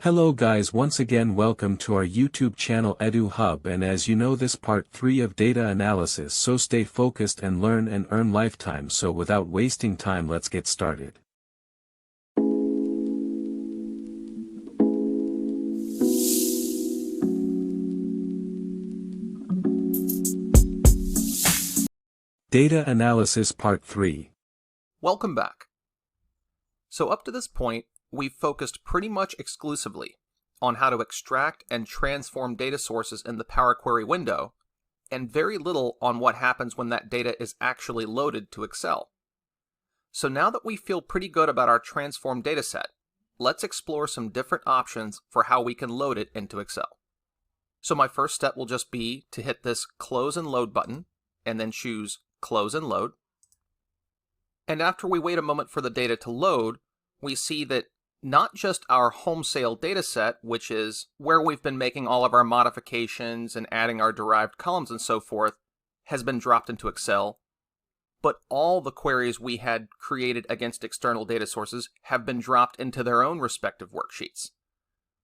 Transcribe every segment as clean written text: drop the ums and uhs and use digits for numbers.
Hello guys, once again welcome to our YouTube channel Edu Hub, and as you know, this part 3 of data analysis, so stay focused and learn and earn lifetime. So without wasting time, let's get started. Data Analysis Part 3. Welcome back. So up to this point, we've focused pretty much exclusively on how to extract and transform data sources in the Power Query window, and very little on what happens when that data is actually loaded to Excel. So now that we feel pretty good about our transformed dataset, let's explore some different options for how we can load it into Excel. So my first step will just be to hit this Close and Load button, and then choose Close and Load. And after we wait a moment for the data to load, we see that not just our home sale dataset, which is where we've been making all of our modifications and adding our derived columns and so forth, has been dropped into Excel, but all the queries we had created against external data sources have been dropped into their own respective worksheets.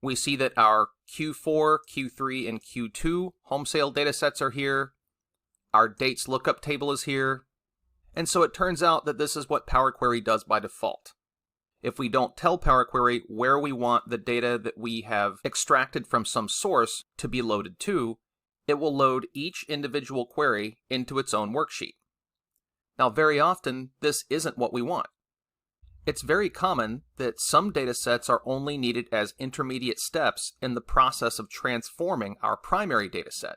We see that our Q4, Q3, and Q2 home sale datasets are here. Our dates lookup table is here. And so it turns out that this is what Power Query does by default. If we don't tell Power Query where we want the data that we have extracted from some source to be loaded to, it will load each individual query into its own worksheet. Now, very often, this isn't what we want. It's very common that some datasets are only needed as intermediate steps in the process of transforming our primary dataset,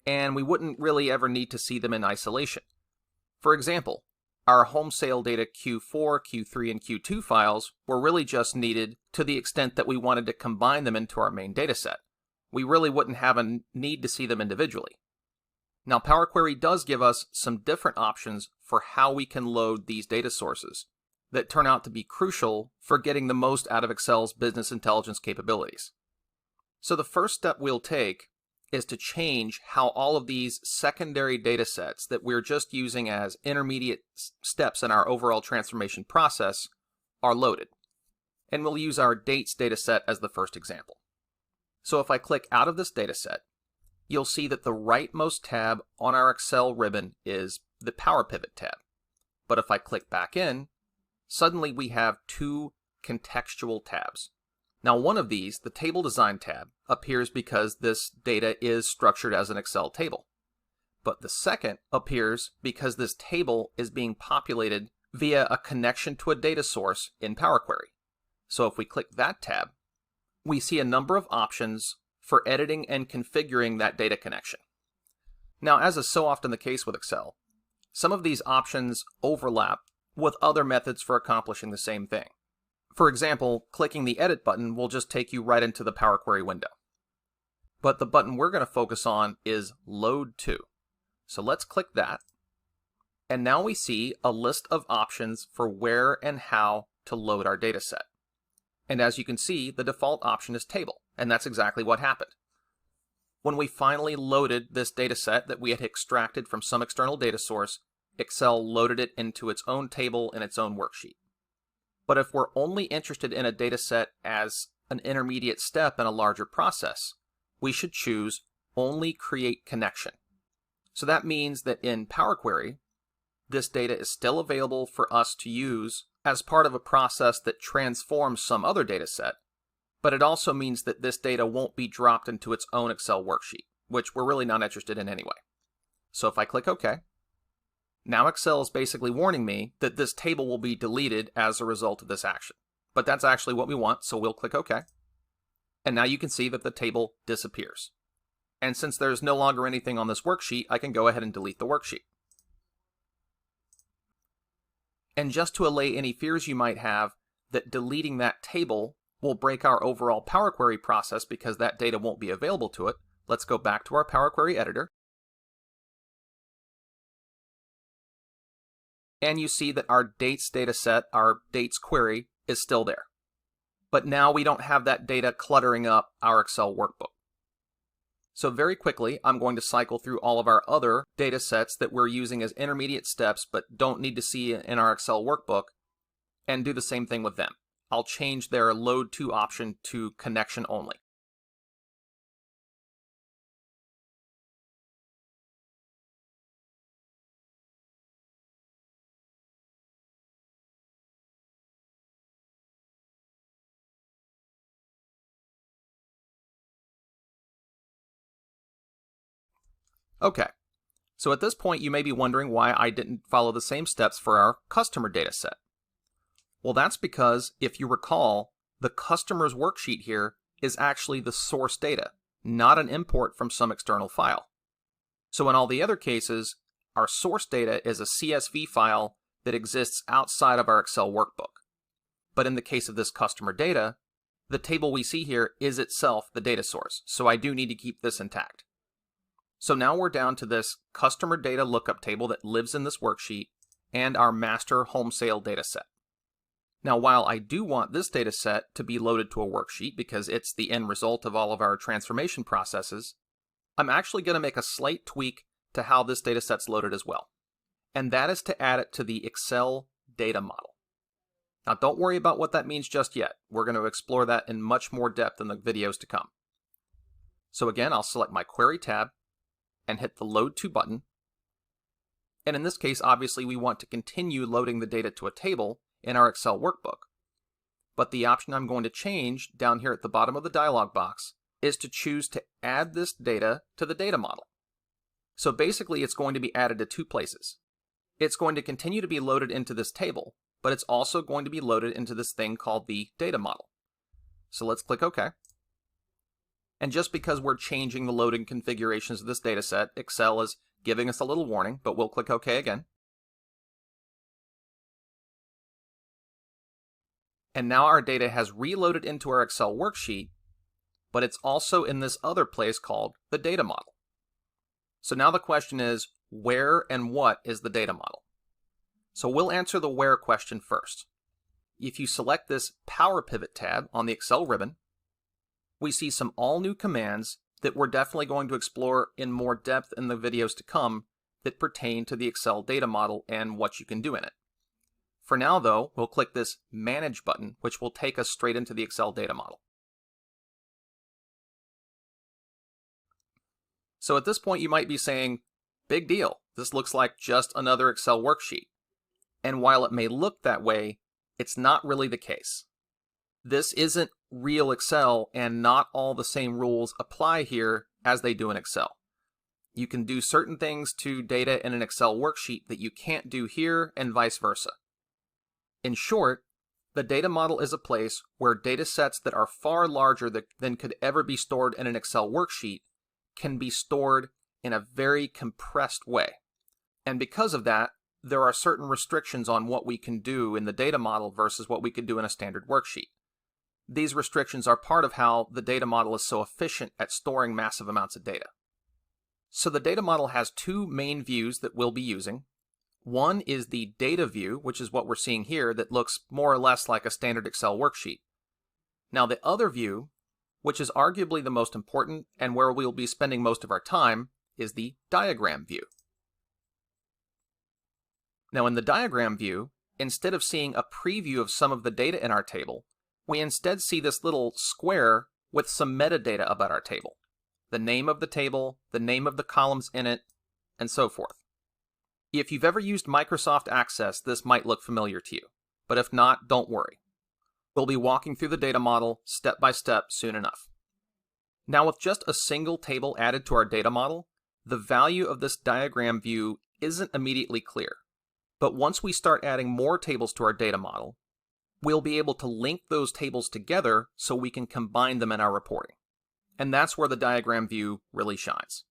and we wouldn't really ever need to see them in isolation. For example, our home sale data Q4, Q3, and Q2 files were really just needed to the extent that we wanted to combine them into our main dataset. We really wouldn't have a need to see them individually. Now, Power Query does give us some different options for how we can load these data sources that turn out to be crucial for getting the most out of Excel's business intelligence capabilities. So the first step we'll take is to change how all of these secondary data sets that we're just using as intermediate steps in our overall transformation process are loaded. And we'll use our dates data set as the first example. So if I click out of this data set, you'll see that the rightmost tab on our Excel ribbon is the Power Pivot tab. But if I click back in, suddenly we have two contextual tabs. Now, one of these, the Table Design tab, appears because this data is structured as an Excel table. But the second appears because this table is being populated via a connection to a data source in Power Query. So if we click that tab, we see a number of options for editing and configuring that data connection. Now, as is so often the case with Excel, some of these options overlap with other methods for accomplishing the same thing. For example, clicking the Edit button will just take you right into the Power Query window. But the button we're going to focus on is Load To. So let's click that. And now we see a list of options for where and how to load our data set. And as you can see, the default option is Table, and that's exactly what happened. When we finally loaded this data set that we had extracted from some external data source, Excel loaded it into its own table in its own worksheet. But if we're only interested in a data set as an intermediate step in a larger process, we should choose Only Create Connection. So that means that in Power Query, this data is still available for us to use as part of a process that transforms some other data set, but it also means that this data won't be dropped into its own Excel worksheet, which we're really not interested in anyway. So if I click OK, now Excel is basically warning me that this table will be deleted as a result of this action. But that's actually what we want, so we'll click OK. And now you can see that the table disappears. And since there's no longer anything on this worksheet, I can go ahead and delete the worksheet. And just to allay any fears you might have that deleting that table will break our overall Power Query process because that data won't be available to it, let's go back to our Power Query editor. And you see that our dates data set, our dates query, is still there. But now we don't have that data cluttering up our Excel workbook. So very quickly, I'm going to cycle through all of our other data sets that we're using as intermediate steps but don't need to see in our Excel workbook, and do the same thing with them. I'll change their load to option to connection only. Okay, so at this point you may be wondering why I didn't follow the same steps for our customer data set. Well, that's because, if you recall, the customer's worksheet here is actually the source data, not an import from some external file. So in all the other cases, our source data is a CSV file that exists outside of our Excel workbook. But in the case of this customer data, the table we see here is itself the data source, so I do need to keep this intact. So now we're down to this customer data lookup table that lives in this worksheet and our master home sale data set. Now, while I do want this data set to be loaded to a worksheet because it's the end result of all of our transformation processes, I'm actually going to make a slight tweak to how this data set's loaded as well. And that is to add it to the Excel data model. Now, don't worry about what that means just yet. We're going to explore that in much more depth in the videos to come. So again, I'll select my Query tab and hit the Load To button. And in this case, obviously, we want to continue loading the data to a table in our Excel workbook. But the option I'm going to change down here at the bottom of the dialog box is to choose to add this data to the data model. So basically, it's going to be added to two places. It's going to continue to be loaded into this table, but it's also going to be loaded into this thing called the data model. So let's click OK. And just because we're changing the loading configurations of this data set, Excel is giving us a little warning, but we'll click OK again. And now our data has reloaded into our Excel worksheet, but it's also in this other place called the data model. So now the question is, where and what is the data model? So we'll answer the where question first. If you select this Power Pivot tab on the Excel ribbon, we see some all new commands that we're definitely going to explore in more depth in the videos to come that pertain to the Excel data model and what you can do in it. For now though, we'll click this Manage button, which will take us straight into the Excel data model. So at this point you might be saying, big deal, this looks like just another Excel worksheet. And while it may look that way, it's not really the case. This isn't real Excel, and not all the same rules apply here as they do in Excel. You can do certain things to data in an Excel worksheet that you can't do here, and vice versa. In short, the data model is a place where data sets that are far larger than could ever be stored in an Excel worksheet can be stored in a very compressed way. And because of that, there are certain restrictions on what we can do in the data model versus what we could do in a standard worksheet. These restrictions are part of how the data model is so efficient at storing massive amounts of data. So the data model has two main views that we'll be using. One is the data view, which is what we're seeing here, that looks more or less like a standard Excel worksheet. Now the other view, which is arguably the most important and where we'll be spending most of our time, is the diagram view. Now in the diagram view, instead of seeing a preview of some of the data in our table, we instead see this little square with some metadata about our table. The name of the table, the name of the columns in it, and so forth. If you've ever used Microsoft Access, this might look familiar to you, but if not, don't worry. We'll be walking through the data model step by step soon enough. Now with just a single table added to our data model, the value of this diagram view isn't immediately clear. But once we start adding more tables to our data model, we'll be able to link those tables together so we can combine them in our reporting. And that's where the diagram view really shines.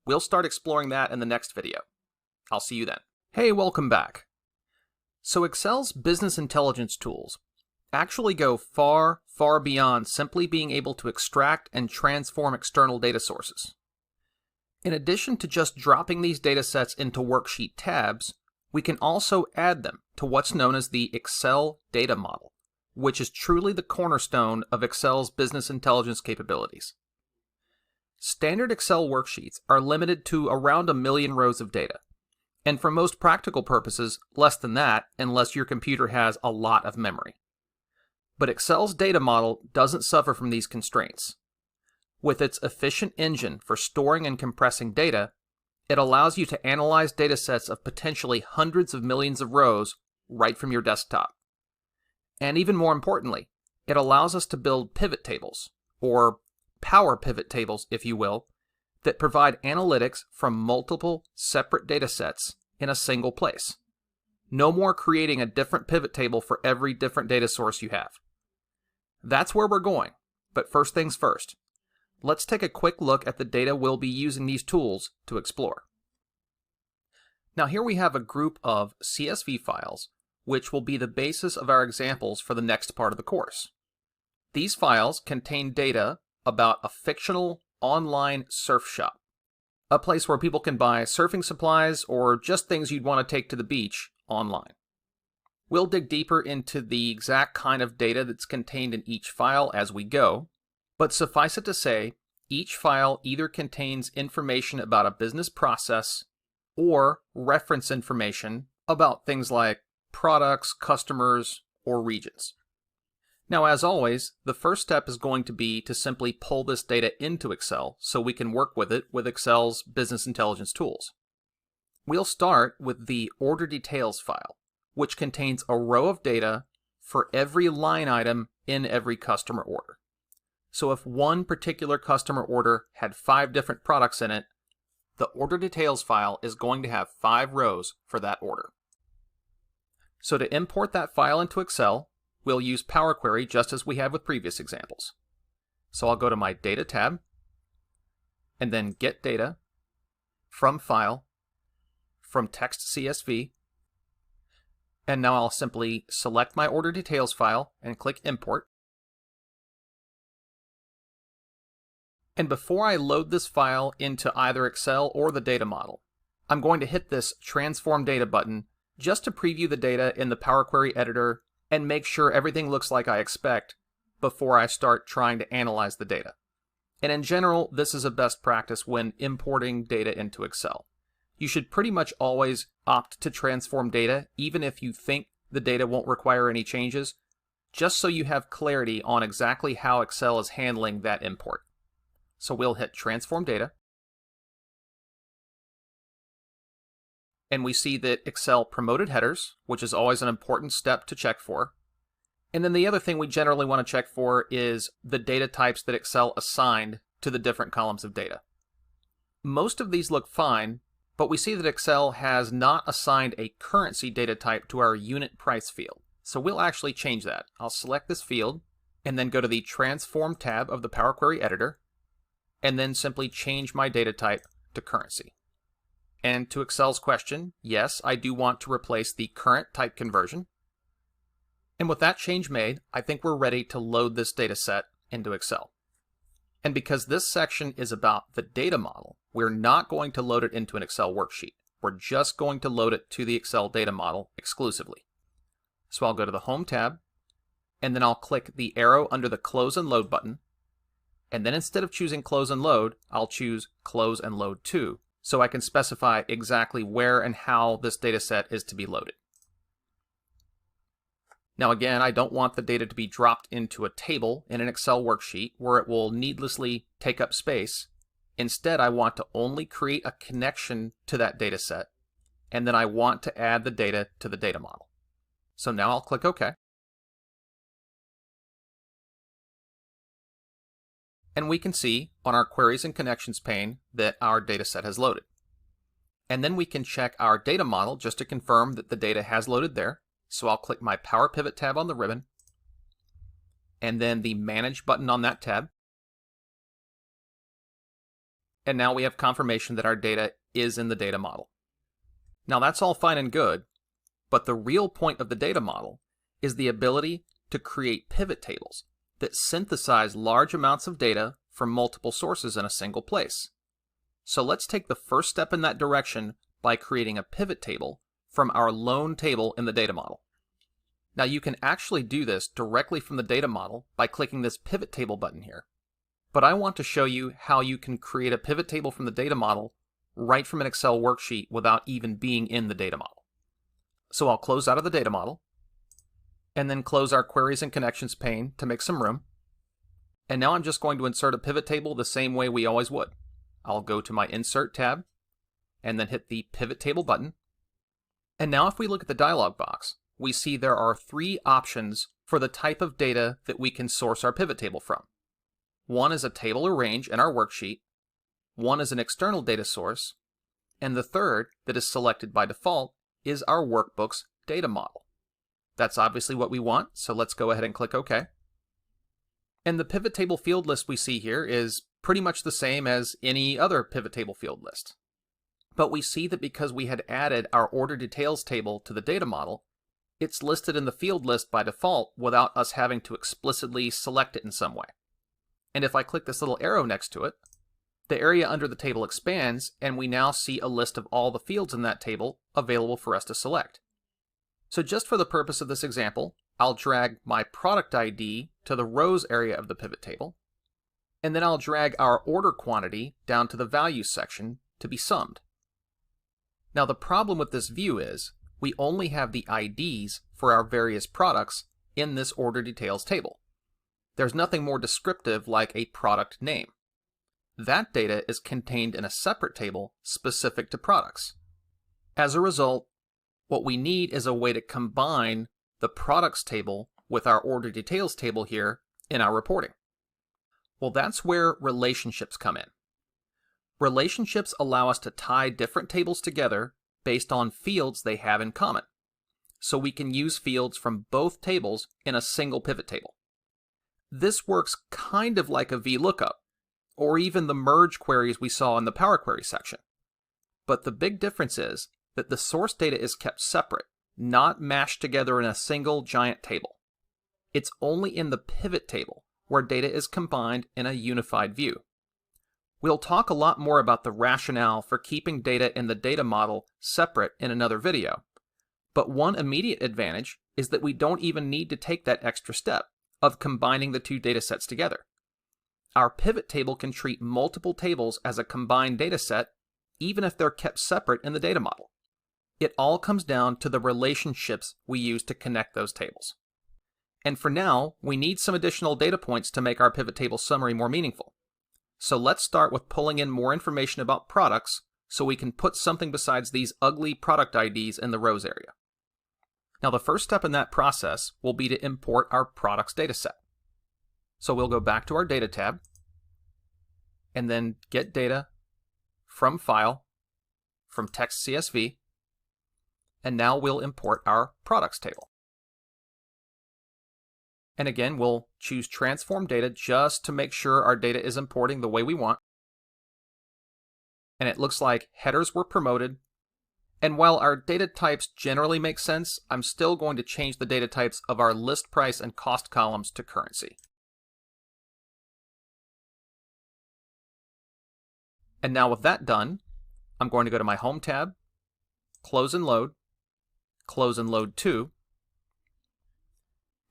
We'll start exploring that in the next video. I'll see you then. Hey, welcome back. So Excel's business intelligence tools actually go far, far beyond simply being able to extract and transform external data sources. In addition to just dropping these data sets into worksheet tabs, we can also add them to what's known as the Excel data model, which is truly the cornerstone of Excel's business intelligence capabilities. Standard Excel worksheets are limited to around 1 million rows of data, and for most practical purposes, less than that unless your computer has a lot of memory. But Excel's data model doesn't suffer from these constraints. With its efficient engine for storing and compressing data, it allows you to analyze datasets of potentially hundreds of millions of rows right from your desktop. And even more importantly, it allows us to build pivot tables, or power pivot tables, if you will, that provide analytics from multiple separate datasets in a single place. No more creating a different pivot table for every different data source you have. That's where we're going, but first things first. Let's take a quick look at the data we'll be using these tools to explore. Now here we have a group of CSV files, which will be the basis of our examples for the next part of the course. These files contain data about a fictional online surf shop, a place where people can buy surfing supplies or just things you'd want to take to the beach online. We'll dig deeper into the exact kind of data that's contained in each file as we go, but suffice it to say, each file either contains information about a business process or reference information about things like products, customers, or regions. Now, as always, the first step is going to be to simply pull this data into Excel so we can work with it with Excel's business intelligence tools. We'll start with the order details file, which contains a row of data for every line item in every customer order. So if one particular customer order had 5 different products in it, the order details file is going to have 5 rows for that order. So to import that file into Excel, we'll use Power Query just as we have with previous examples. So I'll go to my Data tab, and then Get Data, from File, from Text CSV, and now I'll simply select my order details file and click Import. And before I load this file into either Excel or the data model, I'm going to hit this Transform Data button just to preview the data in the Power Query editor and make sure everything looks like I expect before I start trying to analyze the data. And in general, this is a best practice when importing data into Excel. You should pretty much always opt to transform data, even if you think the data won't require any changes, just so you have clarity on exactly how Excel is handling that import. So we'll hit Transform Data, and we see that Excel promoted headers, which is always an important step to check for. And then the other thing we generally want to check for is the data types that Excel assigned to the different columns of data. Most of these look fine, but we see that Excel has not assigned a currency data type to our unit price field. So we'll actually change that. I'll select this field and then go to the Transform tab of the Power Query editor, and then simply change my data type to currency. And to Excel's question, yes, I do want to replace the current type conversion. And with that change made, I think we're ready to load this data set into Excel. And because this section is about the data model, we're not going to load it into an Excel worksheet. We're just going to load it to the Excel data model exclusively. So I'll go to the Home tab, and then I'll click the arrow under the Close and Load button. And then instead of choosing Close and Load, I'll choose Close and Load To, so I can specify exactly where and how this data set is to be loaded. Now again, I don't want the data to be dropped into a table in an Excel worksheet where it will needlessly take up space. Instead, I want to only create a connection to that data set, and then I want to add the data to the data model. So now I'll click OK. And we can see on our Queries and Connections pane that our data set has loaded. And then we can check our data model just to confirm that the data has loaded there. So I'll click my Power Pivot tab on the ribbon, and then the Manage button on that tab. And now we have confirmation that our data is in the data model. Now that's all fine and good, but the real point of the data model is the ability to create pivot tables that synthesize large amounts of data from multiple sources in a single place. So let's take the first step in that direction by creating a pivot table from our lone table in the data model. Now you can actually do this directly from the data model by clicking this pivot table button here. But I want to show you how you can create a pivot table from the data model right from an Excel worksheet without even being in the data model. So I'll close out of the data model, and then close our Queries and Connections pane to make some room. And now I'm just going to insert a pivot table the same way we always would. I'll go to my Insert tab, and then hit the Pivot Table button. And now if we look at the dialog box, we see there are 3 options for the type of data that we can source our pivot table from. One is a table or range in our worksheet, one is an external data source, and the third, that is selected by default, is our workbook's data model. That's obviously what we want, so let's go ahead and click OK. And the pivot table field list we see here is pretty much the same as any other pivot table field list. But we see that because we had added our order details table to the data model, it's listed in the field list by default without us having to explicitly select it in some way. And if I click this little arrow next to it, the area under the table expands, and we now see a list of all the fields in that table available for us to select. So just for the purpose of this example, I'll drag my product ID to the rows area of the pivot table, and then I'll drag our order quantity down to the values section to be summed. Now the problem with this view is we only have the IDs for our various products in this order details table. There's nothing more descriptive like a product name. That data is contained in a separate table specific to products. As a result, what we need is a way to combine the products table with our order details table here in our reporting. Well, that's where relationships come in. Relationships allow us to tie different tables together based on fields they have in common. So we can use fields from both tables in a single pivot table. This works kind of like a VLOOKUP, or even the merge queries we saw in the Power Query section. But the big difference is that the source data is kept separate, not mashed together in a single giant table. It's only in the pivot table where data is combined in a unified view. We'll talk a lot more about the rationale for keeping data in the data model separate in another video. But one immediate advantage is that we don't even need to take that extra step of combining the 2 data sets together. Our pivot table can treat multiple tables as a combined data set, even if they're kept separate in the data model. It all comes down to the relationships we use to connect those tables. And for now, we need some additional data points to make our pivot table summary more meaningful. So let's start with pulling in more information about products so we can put something besides these ugly product IDs in the rows area. Now the first step in that process will be to import our products dataset. So we'll go back to our Data tab, and then Get Data from File, from Text CSV, and now we'll import our products table. And again, we'll choose Transform Data just to make sure our data is importing the way we want. And it looks like headers were promoted. And while our data types generally make sense, I'm still going to change the data types of our list price and cost columns to currency. And now with that done, I'm going to go to my Home tab, Close and Load to.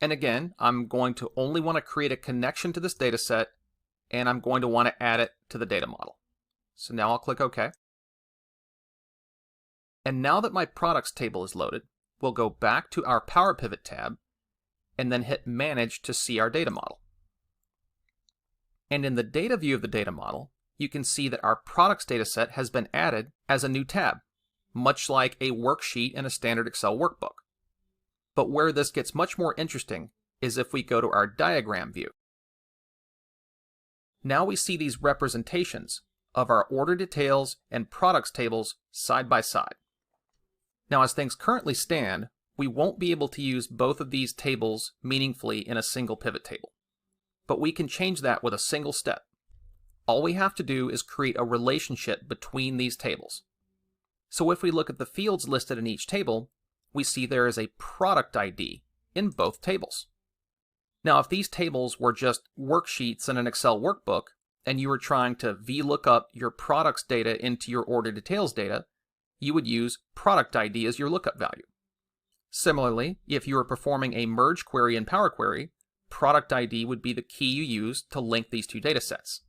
And again, I'm going to only want to create a connection to this data set, and I'm going to want to add it to the data model. So now I'll click OK. And now that my products table is loaded, we'll go back to our Power Pivot tab, and then hit Manage to see our data model. And in the data view of the data model, you can see that our products dataset has been added as a new tab, much like a worksheet in a standard Excel workbook. But where this gets much more interesting is if we go to our diagram view. Now we see these representations of our order details and products tables side by side. Now as things currently stand, we won't be able to use both of these tables meaningfully in a single pivot table. But we can change that with a single step. All we have to do is create a relationship between these tables. So if we look at the fields listed in each table, we see there is a product ID in both tables. Now, if these tables were just worksheets in an Excel workbook, and you were trying to VLOOKUP your products data into your order details data, you would use product ID as your lookup value. Similarly, if you were performing a merge query in Power Query, product ID would be the key you use to link these 2 data sets.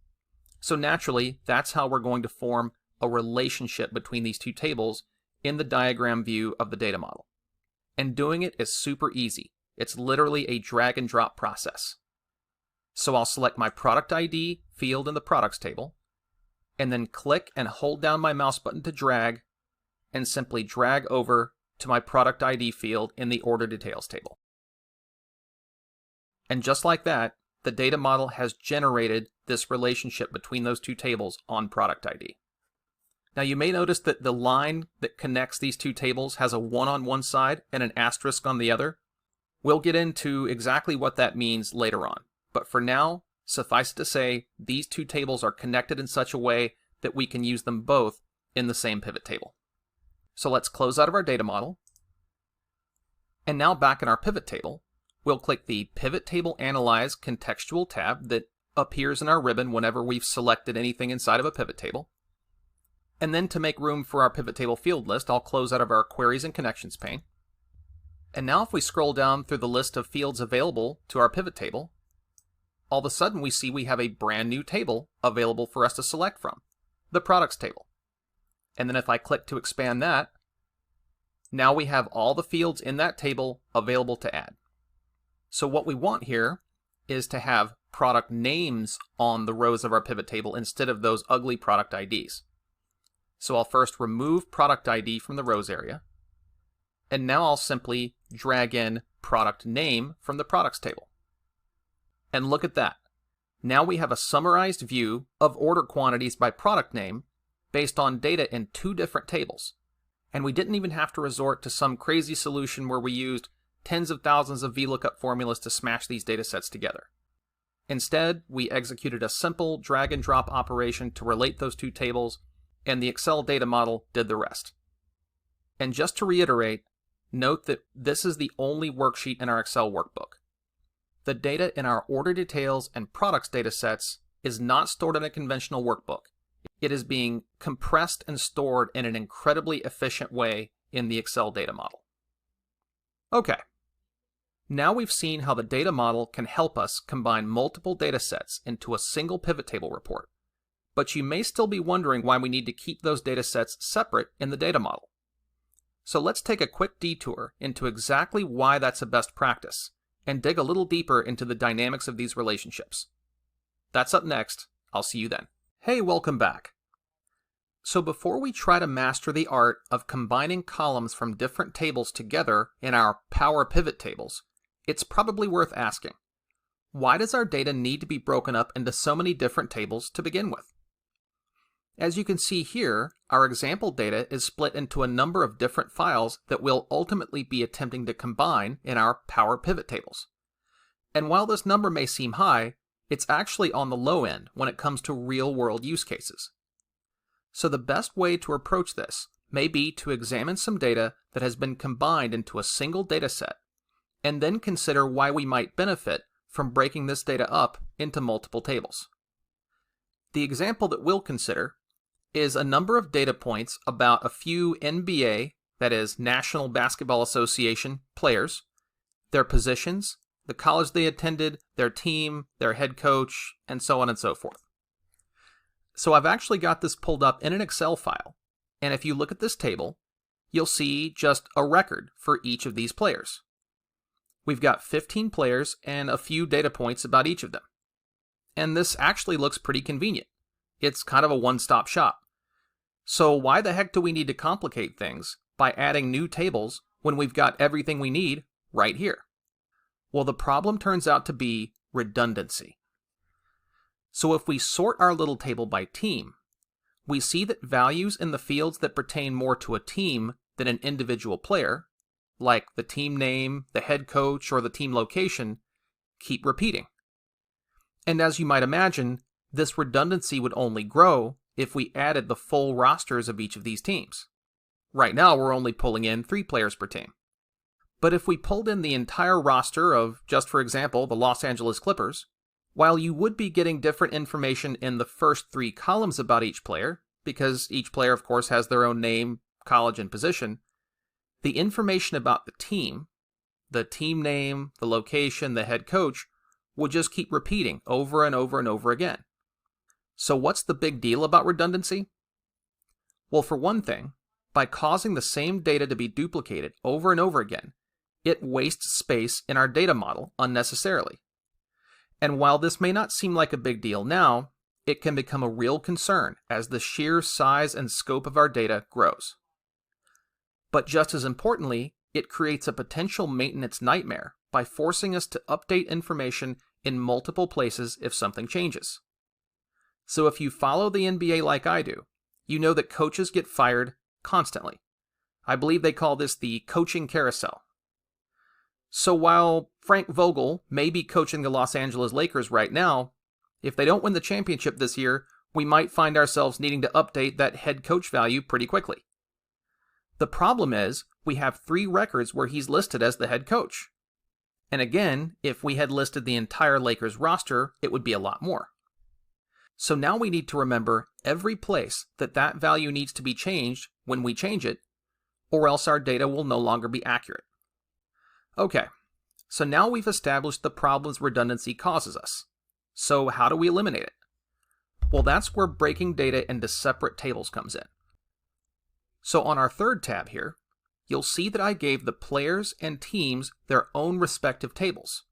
So naturally, that's how we're going to form a relationship between these 2 tables in the diagram view of the data model. And doing it is super easy. It's literally a drag and drop process. So I'll select my product ID field in the products table, and then click and hold down my mouse button to drag, and simply drag over to my product ID field in the order details table. And just like that, the data model has generated this relationship between those two tables on product ID. Now you may notice that the line that connects these two tables has a 1 on one side and an asterisk on the other. We'll get into exactly what that means later on. But for now, suffice it to say, these two tables are connected in such a way that we can use them both in the same pivot table. So let's close out of our data model. And now back in our pivot table, we'll click the Pivot Table Analyze Contextual tab that appears in our ribbon whenever we've selected anything inside of a pivot table. And then to make room for our pivot table field list, I'll close out of our Queries and Connections pane. And now if we scroll down through the list of fields available to our pivot table, all of a sudden we see we have a brand new table available for us to select from, the Products table. And then if I click to expand that, now we have all the fields in that table available to add. So what we want here is to have product names on the rows of our pivot table instead of those ugly product IDs. So I'll first remove product ID from the rows area, and now I'll simply drag in product name from the products table. And look at that. Now we have a summarized view of order quantities by product name based on data in two different tables. And we didn't even have to resort to some crazy solution where we used tens of thousands of VLOOKUP formulas to smash these data sets together. Instead, we executed a simple drag and drop operation to relate those two tables, and the Excel data model did the rest. And just to reiterate, note that this is the only worksheet in our Excel workbook. The data in our order details and products data sets is not stored in a conventional workbook. It is being compressed and stored in an incredibly efficient way in the Excel data model. Okay, now we've seen how the data model can help us combine multiple data sets into a single pivot table report. But you may still be wondering why we need to keep those data sets separate in the data model. So let's take a quick detour into exactly why that's a best practice, and dig a little deeper into the dynamics of these relationships. That's up next. I'll see you then. Hey, welcome back. So before we try to master the art of combining columns from different tables together in our Power Pivot tables, it's probably worth asking, why does our data need to be broken up into so many different tables to begin with? As you can see here, our example data is split into a number of different files that we'll ultimately be attempting to combine in our Power Pivot tables. And while this number may seem high, it's actually on the low end when it comes to real-world use cases. So the best way to approach this may be to examine some data that has been combined into a single data set, and then consider why we might benefit from breaking this data up into multiple tables. The example that we'll consider is a number of data points about a few NBA, that is National Basketball Association, players, their positions, the college they attended, their team, their head coach, and so on and so forth. So I've actually got this pulled up in an Excel file, and if you look at this table, you'll see just a record for each of these players. We've got 15 players and a few data points about each of them. And this actually looks pretty convenient. It's kind of a one-stop shop. So why the heck do we need to complicate things by adding new tables when we've got everything we need right here? Well, the problem turns out to be redundancy. So if we sort our little table by team, we see that values in the fields that pertain more to a team than an individual player, like the team name, the head coach, or the team location, keep repeating. And as you might imagine, this redundancy would only grow if we added the full rosters of each of these teams. Right now, we're only pulling in 3 players per team. But if we pulled in the entire roster of, just for example, the Los Angeles Clippers, while you would be getting different information in the first 3 columns about each player, because each player, of course, has their own name, college, and position, the information about the team name, the location, the head coach, would just keep repeating over and over and over again. So what's the big deal about redundancy? Well, for one thing, by causing the same data to be duplicated over and over again, it wastes space in our data model unnecessarily. And while this may not seem like a big deal now, it can become a real concern as the sheer size and scope of our data grows. But just as importantly, it creates a potential maintenance nightmare by forcing us to update information in multiple places if something changes. So if you follow the NBA like I do, you know that coaches get fired constantly. I believe they call this the coaching carousel. So while Frank Vogel may be coaching the Los Angeles Lakers right now, if they don't win the championship this year, we might find ourselves needing to update that head coach value pretty quickly. The problem is, we have 3 records where he's listed as the head coach. And again, if we had listed the entire Lakers roster, it would be a lot more. So now we need to remember every place that that value needs to be changed when we change it, or else our data will no longer be accurate. Okay, so now we've established the problems redundancy causes us. So how do we eliminate it? Well, that's where breaking data into separate tables comes in. So on our third tab here, you'll see that I gave the players and teams their own respective tables,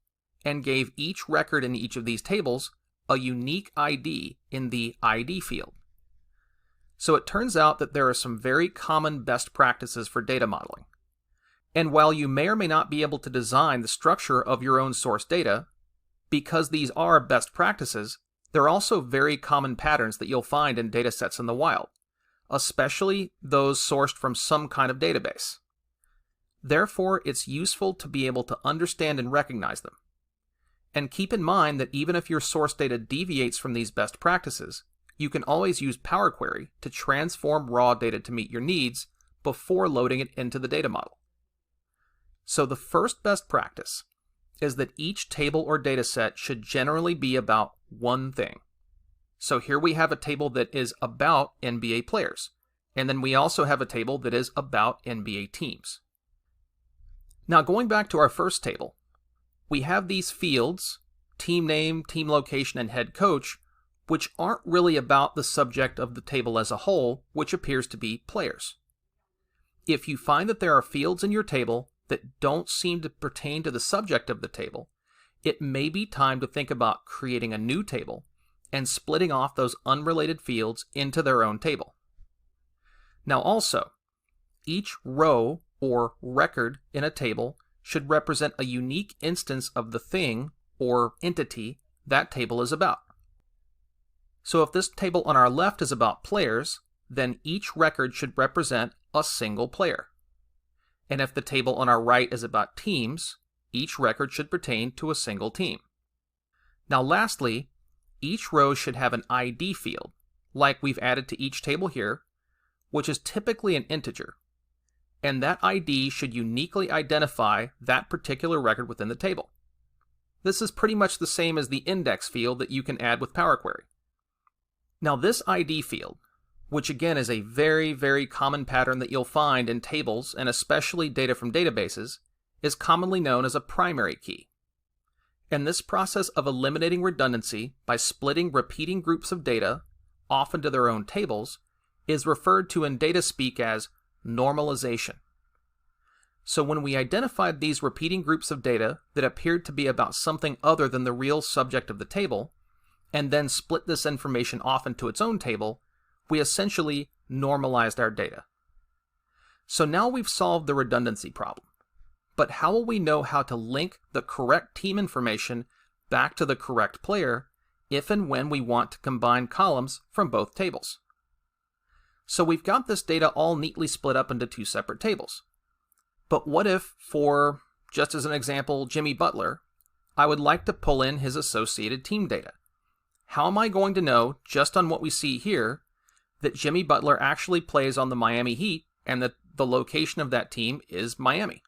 and gave each record in each of these tables a unique ID in the ID field. So it turns out that there are some very common best practices for data modeling. And while you may or may not be able to design the structure of your own source data, because these are best practices, they're also very common patterns that you'll find in data sets in the wild, especially those sourced from some kind of database. Therefore, it's useful to be able to understand and recognize them. And keep in mind that even if your source data deviates from these best practices, you can always use Power Query to transform raw data to meet your needs before loading it into the data model. So the first best practice is that each table or data set should generally be about one thing. So here we have a table that is about NBA players, and then we also have a table that is about NBA teams. Now going back to our first table, we have these fields, team name, team location, and head coach, which aren't really about the subject of the table as a whole, which appears to be players. If you find that there are fields in your table that don't seem to pertain to the subject of the table, it may be time to think about creating a new table and splitting off those unrelated fields into their own table. Now also, each row or record in a table should represent a unique instance of the thing or entity that table is about. So if this table on our left is about players, then each record should represent a single player. And if the table on our right is about teams, each record should pertain to a single team. Now lastly, each row should have an ID field, like we've added to each table here, which is typically an integer. And that ID should uniquely identify that particular record within the table. This is pretty much the same as the index field that you can add with Power Query. Now this ID field, which again is a very, very common pattern that you'll find in tables and especially data from databases, is commonly known as a primary key. And this process of eliminating redundancy by splitting repeating groups of data off into their own tables is referred to in data speak as normalization. So when we identified these repeating groups of data that appeared to be about something other than the real subject of the table, and then split this information off into its own table, we essentially normalized our data. So now we've solved the redundancy problem. But how will we know how to link the correct team information back to the correct player if and when we want to combine columns from both tables? So we've got this data all neatly split up into 2 separate tables. But what if, for, just as an example, Jimmy Butler, I would like to pull in his associated team data? How am I going to know, just on what we see here, that Jimmy Butler actually plays on the Miami Heat and that the location of that team is Miami?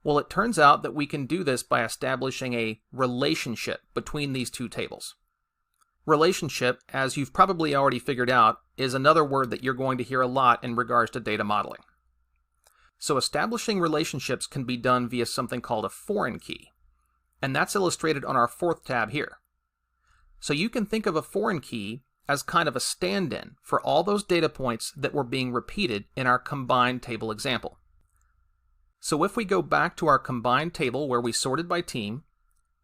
Well, it turns out that we can do this by establishing a relationship between these 2 tables. Relationship, as you've probably already figured out, is another word that you're going to hear a lot in regards to data modeling. So establishing relationships can be done via something called a foreign key, and that's illustrated on our 4th tab here. So you can think of a foreign key as kind of a stand-in for all those data points that were being repeated in our combined table example. So if we go back to our combined table where we sorted by team,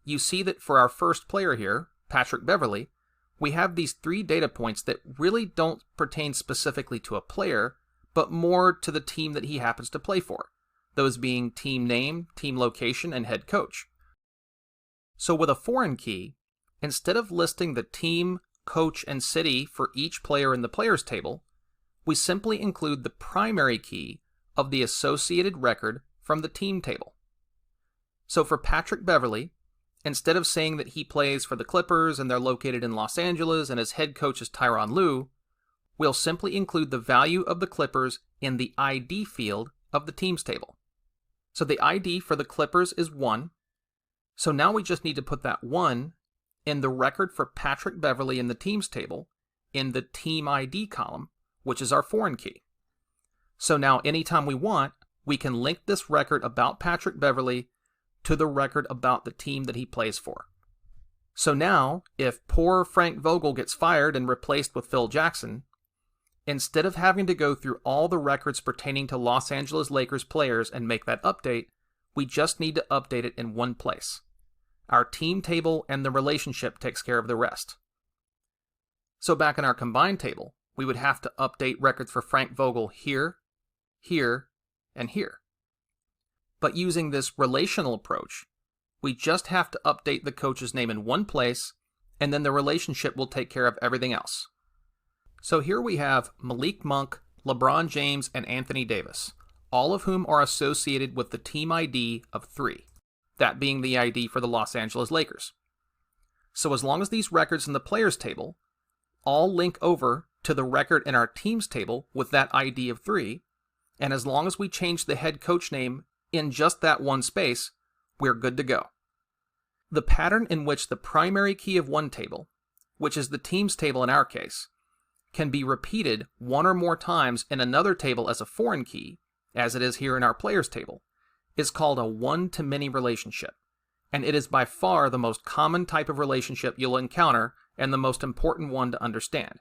you see that for our first player here, Patrick Beverly, we have these 3 data points that really don't pertain specifically to a player, but more to the team that he happens to play for, those being team name, team location, and head coach. So with a foreign key, instead of listing the team, coach, and city for each player in the players table, we simply include the primary key of the associated record from the team table. So for Patrick Beverly, instead of saying that he plays for the Clippers and they're located in Los Angeles and his head coach is Tyronn Lue, we'll simply include the value of the Clippers in the ID field of the teams table. So the ID for the Clippers is 1. So now we just need to put that 1 in the record for Patrick Beverly in the teams table in the team ID column, which is our foreign key. So now anytime we want, we can link this record about Patrick Beverly to the record about the team that he plays for. So now, if poor Frank Vogel gets fired and replaced with Phil Jackson, instead of having to go through all the records pertaining to Los Angeles Lakers players and make that update, we just need to update it in one place. Our team table and the relationship takes care of the rest. So back in our combined table, we would have to update records for Frank Vogel here, here, and here. But using this relational approach, we just have to update the coach's name in one place, and then the relationship will take care of everything else. So here we have Malik Monk, LeBron James, and Anthony Davis, all of whom are associated with the team ID of 3, that being the ID for the Los Angeles Lakers. So as long as these records in the players table all link over to the record in our teams table with that ID of 3, and as long as we change the head coach name in just that one space, we're good to go. The pattern in which the primary key of one table, which is the teams table in our case, can be repeated 1 or more times in another table as a foreign key, as it is here in our players table, is called a one-to-many relationship, and it is by far the most common type of relationship you'll encounter and the most important one to understand.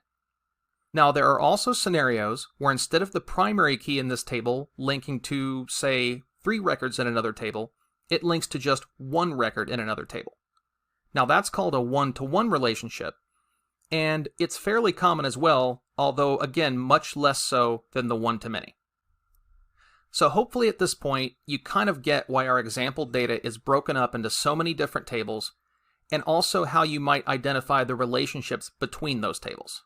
Now, there are also scenarios where instead of the primary key in this table linking to, say, 3 records in another table, it links to just 1 record in another table. Now, that's called a one-to-one relationship, and it's fairly common as well, although, again, much less so than the one-to-many. So hopefully at this point, you kind of get why our example data is broken up into so many different tables, and also how you might identify the relationships between those tables.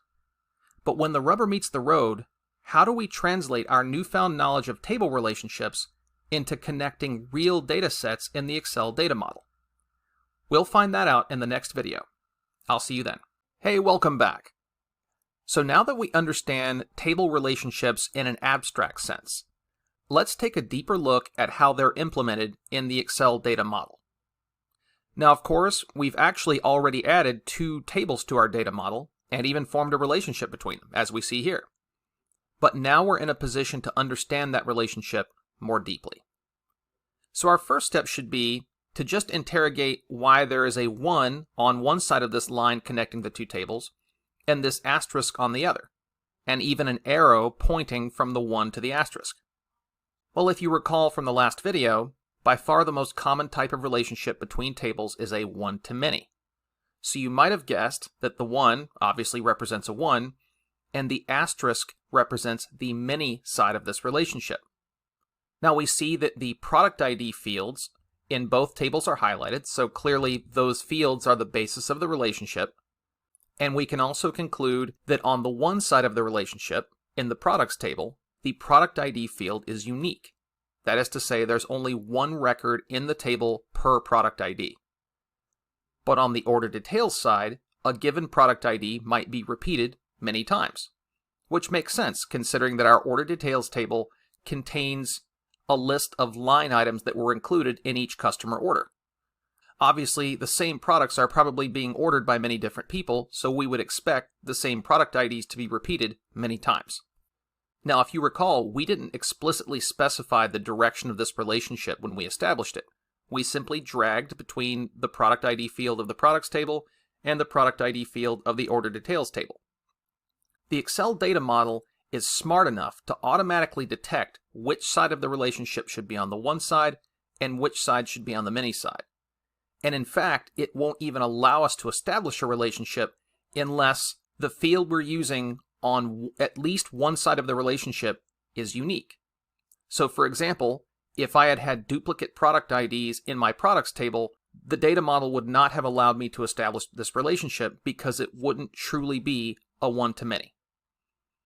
But when the rubber meets the road, how do we translate our newfound knowledge of table relationships into connecting real data sets in the Excel data model? We'll find that out in the next video. I'll see you then. Hey, welcome back. So now that we understand table relationships in an abstract sense, let's take a deeper look at how they're implemented in the Excel data model. Now, of course, we've actually already added 2 tables to our data model and even formed a relationship between them, as we see here. But now we're in a position to understand that relationship more deeply. So our first step should be to just interrogate why there is a 1 on one side of this line connecting the 2 tables, and this asterisk on the other, and even an arrow pointing from the 1 to the asterisk. Well, if you recall from the last video, by far the most common type of relationship between tables is a one-to-many. So you might have guessed that the 1 obviously represents a 1, and the asterisk represents the many side of this relationship. Now we see that the product ID fields in both tables are highlighted, so clearly those fields are the basis of the relationship. And we can also conclude that on the one side of the relationship, in the products table, the product ID field is unique. That is to say, there's only 1 record in the table per product ID. But on the order details side, a given product ID might be repeated many times, which makes sense considering that our order details table contains a list of line items that were included in each customer order. Obviously, the same products are probably being ordered by many different people, so we would expect the same product IDs to be repeated many times. Now, if you recall, we didn't explicitly specify the direction of this relationship when we established it. We simply dragged between the product ID field of the products table and the product ID field of the order details table. The Excel data model is smart enough to automatically detect which side of the relationship should be on the one side and which side should be on the many side. And in fact, it won't even allow us to establish a relationship unless the field we're using on at least one side of the relationship is unique. So for example, if I had had duplicate product IDs in my products table, the data model would not have allowed me to establish this relationship because it wouldn't truly be a one-to-many.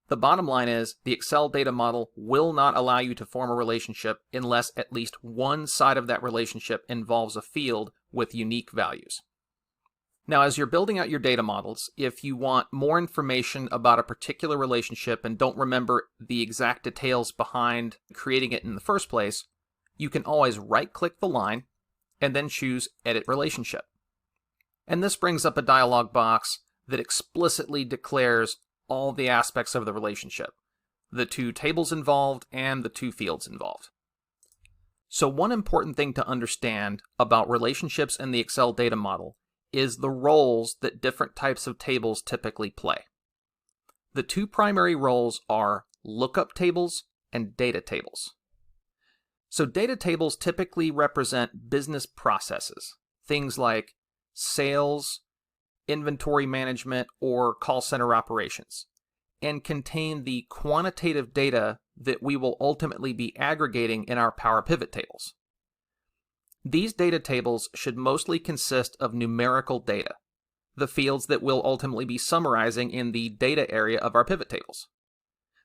The bottom line is the Excel data model will not allow you to form a relationship unless at least one side of that relationship involves a field with unique values. Now, as you're building out your data models, if you want more information about a particular relationship and don't remember the exact details behind creating it in the first place, you can always right-click the line and then choose Edit Relationship. And this brings up a dialog box that explicitly declares all the aspects of the relationship, the two tables involved and the two fields involved. So one important thing to understand about relationships in the Excel data model is the roles that different types of tables typically play. The two primary roles are lookup tables and data tables. So data tables typically represent business processes, things like sales, inventory management, or call center operations, and contain the quantitative data that we will ultimately be aggregating in our Power Pivot tables. These data tables should mostly consist of numerical data, the fields that we'll ultimately be summarizing in the data area of our pivot tables.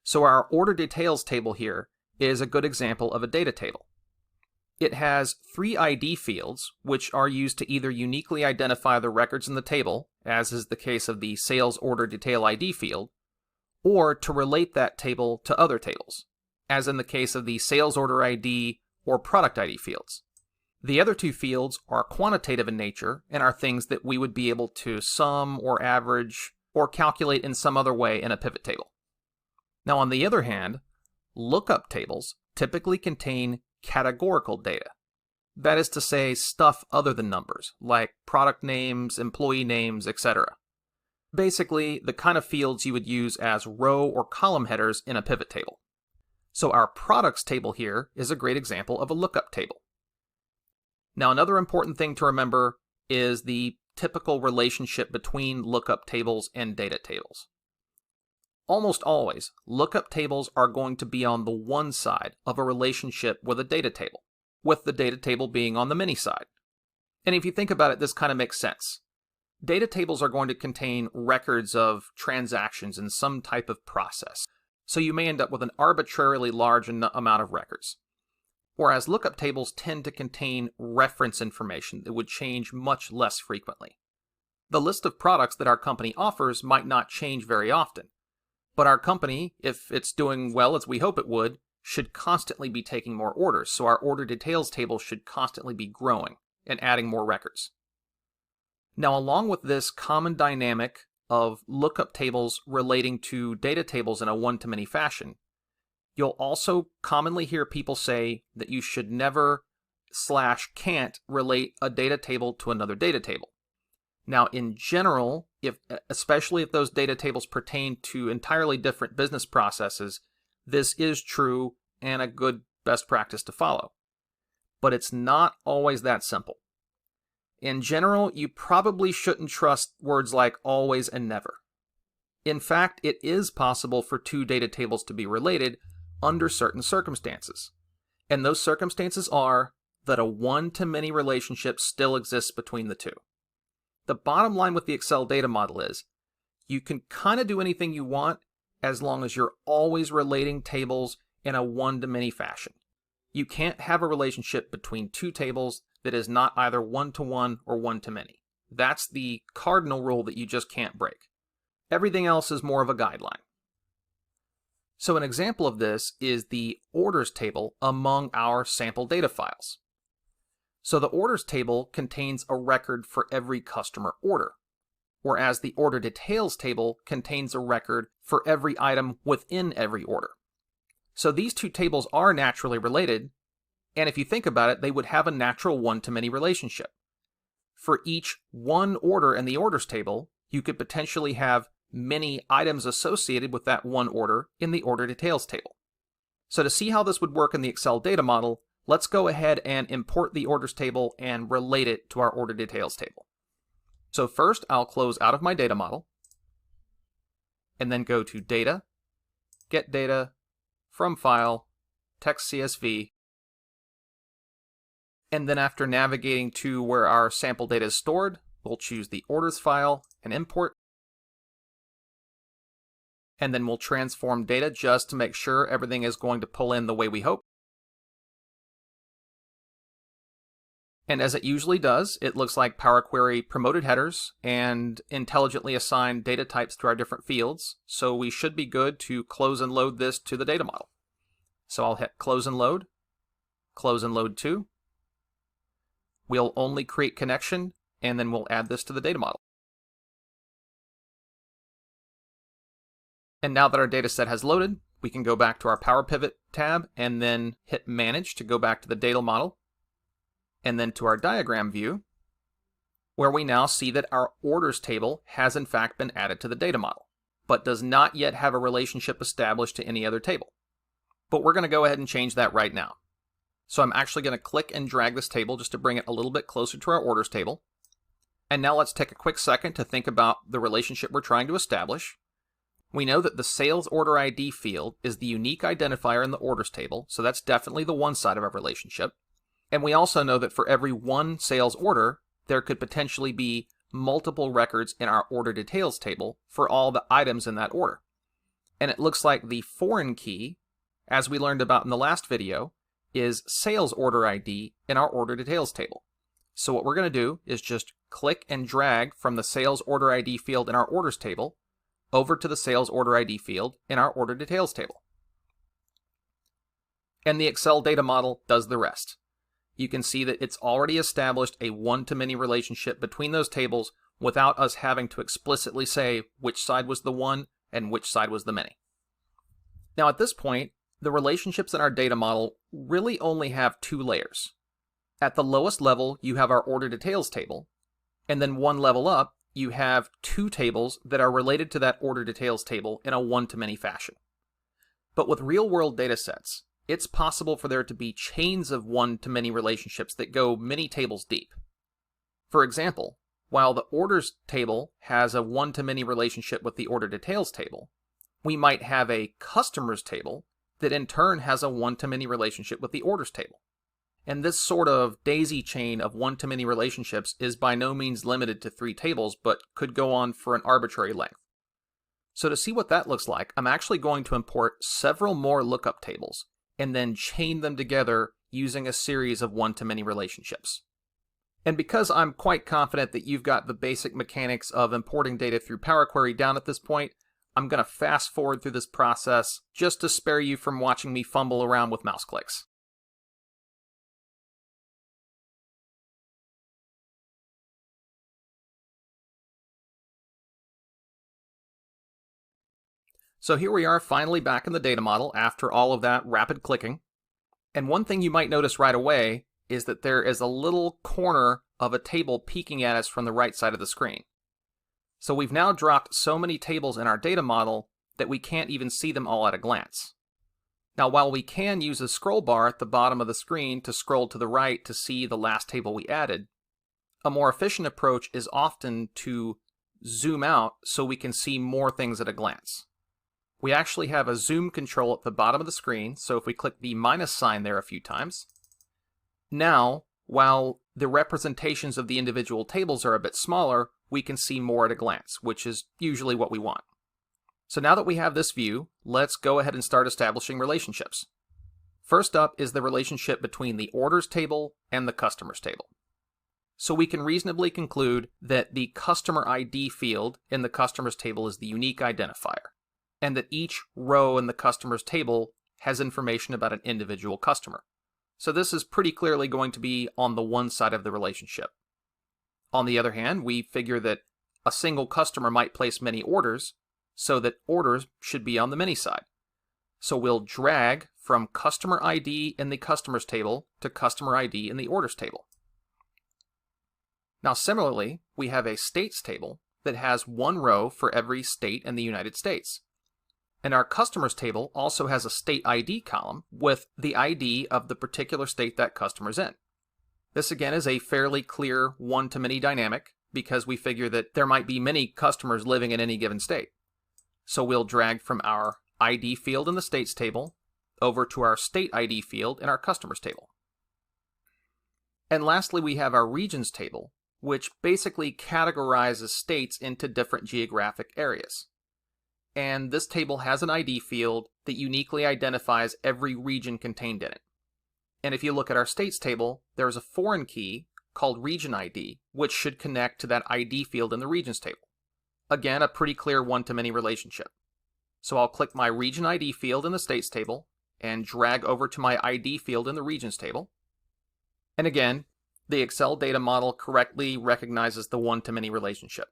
So our order details table here is a good example of a data table. It has 3 ID fields, which are used to either uniquely identify the records in the table, as is the case of the sales order detail ID field, or to relate that table to other tables, as in the case of the sales order ID or product ID fields. The other 2 fields are quantitative in nature and are things that we would be able to sum or average or calculate in some other way in a pivot table. Now, on the other hand, lookup tables typically contain categorical data. That is to say, stuff other than numbers, like product names, employee names, etc. Basically, the kind of fields you would use as row or column headers in a pivot table. So our products table here is a great example of a lookup table. Now, another important thing to remember is the typical relationship between lookup tables and data tables. Almost always, lookup tables are going to be on the one side of a relationship with a data table, with the data table being on the many side. And if you think about it, this kind of makes sense. Data tables are going to contain records of transactions in some type of process, so you may end up with an arbitrarily large amount of records. Whereas lookup tables tend to contain reference information that would change much less frequently. The list of products that our company offers might not change very often, but our company, if it's doing well as we hope it would, should constantly be taking more orders, so our order details table should constantly be growing and adding more records. Now, along with this common dynamic of lookup tables relating to data tables in a one-to-many fashion, you'll also commonly hear people say that you should never / can't relate a data table to another data table. Now, in general, especially if those data tables pertain to entirely different business processes, this is true and a good best practice to follow. But it's not always that simple. In general, you probably shouldn't trust words like always and never. In fact, it is possible for 2 data tables to be related under certain circumstances. And those circumstances are that a one-to-many relationship still exists between the 2. The bottom line with the Excel data model is you can kind of do anything you want as long as you're always relating tables in a one-to-many fashion. You can't have a relationship between 2 tables that is not either one-to-one or one-to-many. That's the cardinal rule that you just can't break. Everything else is more of a guideline. So an example of this is the orders table among our sample data files. So the orders table contains a record for every customer order, whereas the order details table contains a record for every item within every order. So these 2 tables are naturally related, and if you think about it, they would have a natural one-to-many relationship. For each one order in the orders table, you could potentially have many items associated with that one order in the order details table. So to see how this would work in the Excel data model, let's go ahead and import the orders table and relate it to our order details table. So first, I'll close out of my data model, and then go to Data, Get Data, From File, Text CSV, and then after navigating to where our sample data is stored, we'll choose the orders file and import, and then we'll transform data just to make sure everything is going to pull in the way we hope. And as it usually does, it looks like Power Query promoted headers and intelligently assigned data types to our different fields, so we should be good to close and load this to the data model. So I'll hit close and load to. We'll only create connection, and then we'll add this to the data model. And now that our data set has loaded, we can go back to our Power Pivot tab and then hit Manage to go back to the data model, and then to our diagram view, where we now see that our orders table has in fact been added to the data model, but does not yet have a relationship established to any other table. But we're going to go ahead and change that right now. So I'm actually going to click and drag this table just to bring it a little bit closer to our orders table. And now let's take a quick second to think about the relationship we're trying to establish. We know that the sales order ID field is the unique identifier in the orders table, so that's definitely the one side of our relationship. And we also know that for every one sales order, there could potentially be multiple records in our order details table for all the items in that order. And it looks like the foreign key, as we learned about in the last video, is sales order ID in our order details table. So what we're going to do is just click and drag from the sales order ID field in our orders table over to the sales order ID field in our order details table. And the Excel data model does the rest. You can see that it's already established a one-to-many relationship between those tables without us having to explicitly say which side was the one and which side was the many. Now at this point, the relationships in our data model really only have two layers. At the lowest level, you have our order details table, and then one level up, you have two tables that are related to that order details table in a one-to-many fashion. But with real-world data sets, it's possible for there to be chains of one-to-many relationships that go many tables deep. For example, while the orders table has a one-to-many relationship with the order details table, we might have a customers table that in turn has a one-to-many relationship with the orders table. And this sort of daisy chain of one-to-many relationships is by no means limited to 3 tables, but could go on for an arbitrary length. So to see what that looks like, I'm actually going to import several more lookup tables and then chain them together using a series of one-to-many relationships. And because I'm quite confident that you've got the basic mechanics of importing data through Power Query down at this point, I'm going to fast forward through this process just to spare you from watching me fumble around with mouse clicks. So here we are finally back in the data model after all of that rapid clicking. And one thing you might notice right away is that there is a little corner of a table peeking at us from the right side of the screen. So we've now dropped so many tables in our data model that we can't even see them all at a glance. Now while we can use a scroll bar at the bottom of the screen to scroll to the right to see the last table we added, a more efficient approach is often to zoom out so we can see more things at a glance. We actually have a zoom control at the bottom of the screen, so if we click the minus sign there a few times, now, while the representations of the individual tables are a bit smaller, we can see more at a glance, which is usually what we want. So now that we have this view, let's go ahead and start establishing relationships. First up is the relationship between the orders table and the customers table. So we can reasonably conclude that the customer ID field in the customers table is the unique identifier, and that each row in the customers table has information about an individual customer. So this is pretty clearly going to be on the one side of the relationship. On the other hand, we figure that a single customer might place many orders, so that orders should be on the many side. So we'll drag from customer ID in the customers table to customer ID in the orders table. Now similarly, we have a states table that has one row for every state in the United States. And our customers table also has a state ID column with the ID of the particular state that customer's in. This again is a fairly clear one-to-many dynamic because we figure that there might be many customers living in any given state. So we'll drag from our ID field in the states table over to our state ID field in our customers table. And lastly, we have our regions table, which basically categorizes states into different geographic areas. And this table has an ID field that uniquely identifies every region contained in it. And if you look at our states table, there's a foreign key called region ID, which should connect to that ID field in the regions table. Again, a pretty clear one-to-many relationship. So I'll click my region ID field in the states table and drag over to my ID field in the regions table. And again, the Excel data model correctly recognizes the one-to-many relationship.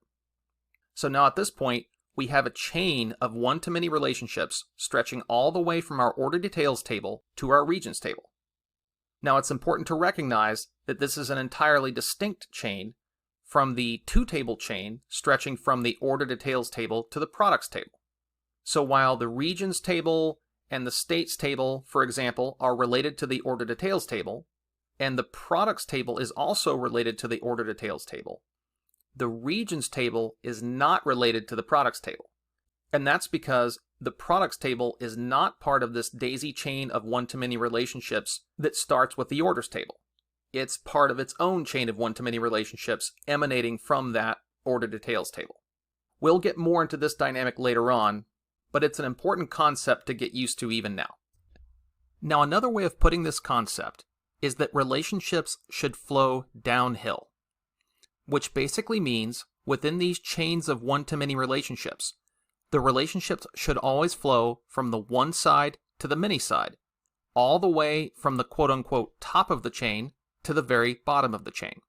So now at this point, we have a chain of one-to-many relationships stretching all the way from our order details table to our regions table. Now it's important to recognize that this is an entirely distinct chain from the two-table chain stretching from the order details table to the products table. So while the regions table and the states table, for example, are related to the order details table, and the products table is also related to the order details table, the regions table is not related to the products table. And that's because the products table is not part of this daisy chain of one-to-many relationships that starts with the orders table. It's part of its own chain of one-to-many relationships emanating from that order details table. We'll get more into this dynamic later on, but it's an important concept to get used to even now. Now, another way of putting this concept is that relationships should flow downhill, which basically means within these chains of one-to-many relationships, the relationships should always flow from the one side to the many side, all the way from the quote-unquote top of the chain to the very bottom of the chain.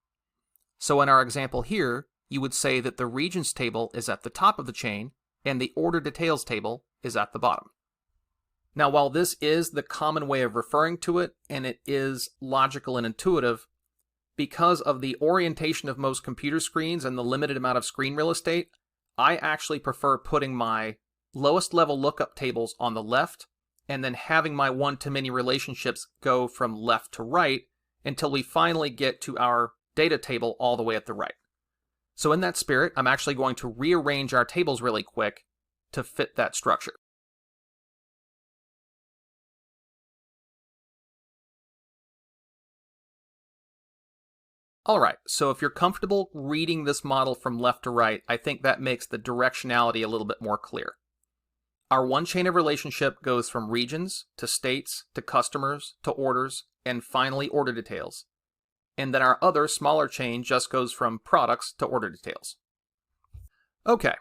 So in our example here, you would say that the regions table is at the top of the chain and the order details table is at the bottom. Now, while this is the common way of referring to it, and it is logical and intuitive, because of the orientation of most computer screens and the limited amount of screen real estate, I actually prefer putting my lowest level lookup tables on the left and then having my one-to-many relationships go from left to right until we finally get to our data table all the way at the right. So in that spirit, I'm actually going to rearrange our tables really quick to fit that structure. Alright, so if you're comfortable reading this model from left to right, I think that makes the directionality a little bit more clear. Our one chain of relationship goes from regions to states to customers to orders and finally order details. And then our other smaller chain just goes from products to order details. Okay,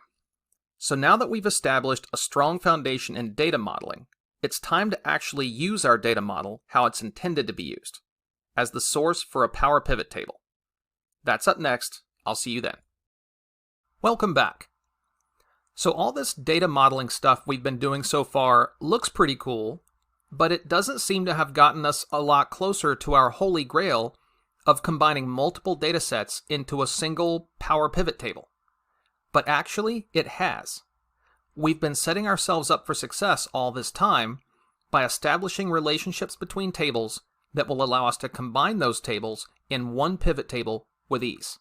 so now that we've established a strong foundation in data modeling, it's time to actually use our data model how it's intended to be used, as the source for a Power Pivot table. That's up next. I'll see you then. Welcome back. So all this data modeling stuff we've been doing so far looks pretty cool, but it doesn't seem to have gotten us a lot closer to our holy grail of combining multiple data sets into a single Power Pivot table. But actually, it has. We've been setting ourselves up for success all this time by establishing relationships between tables that will allow us to combine those tables in one pivot table with ease.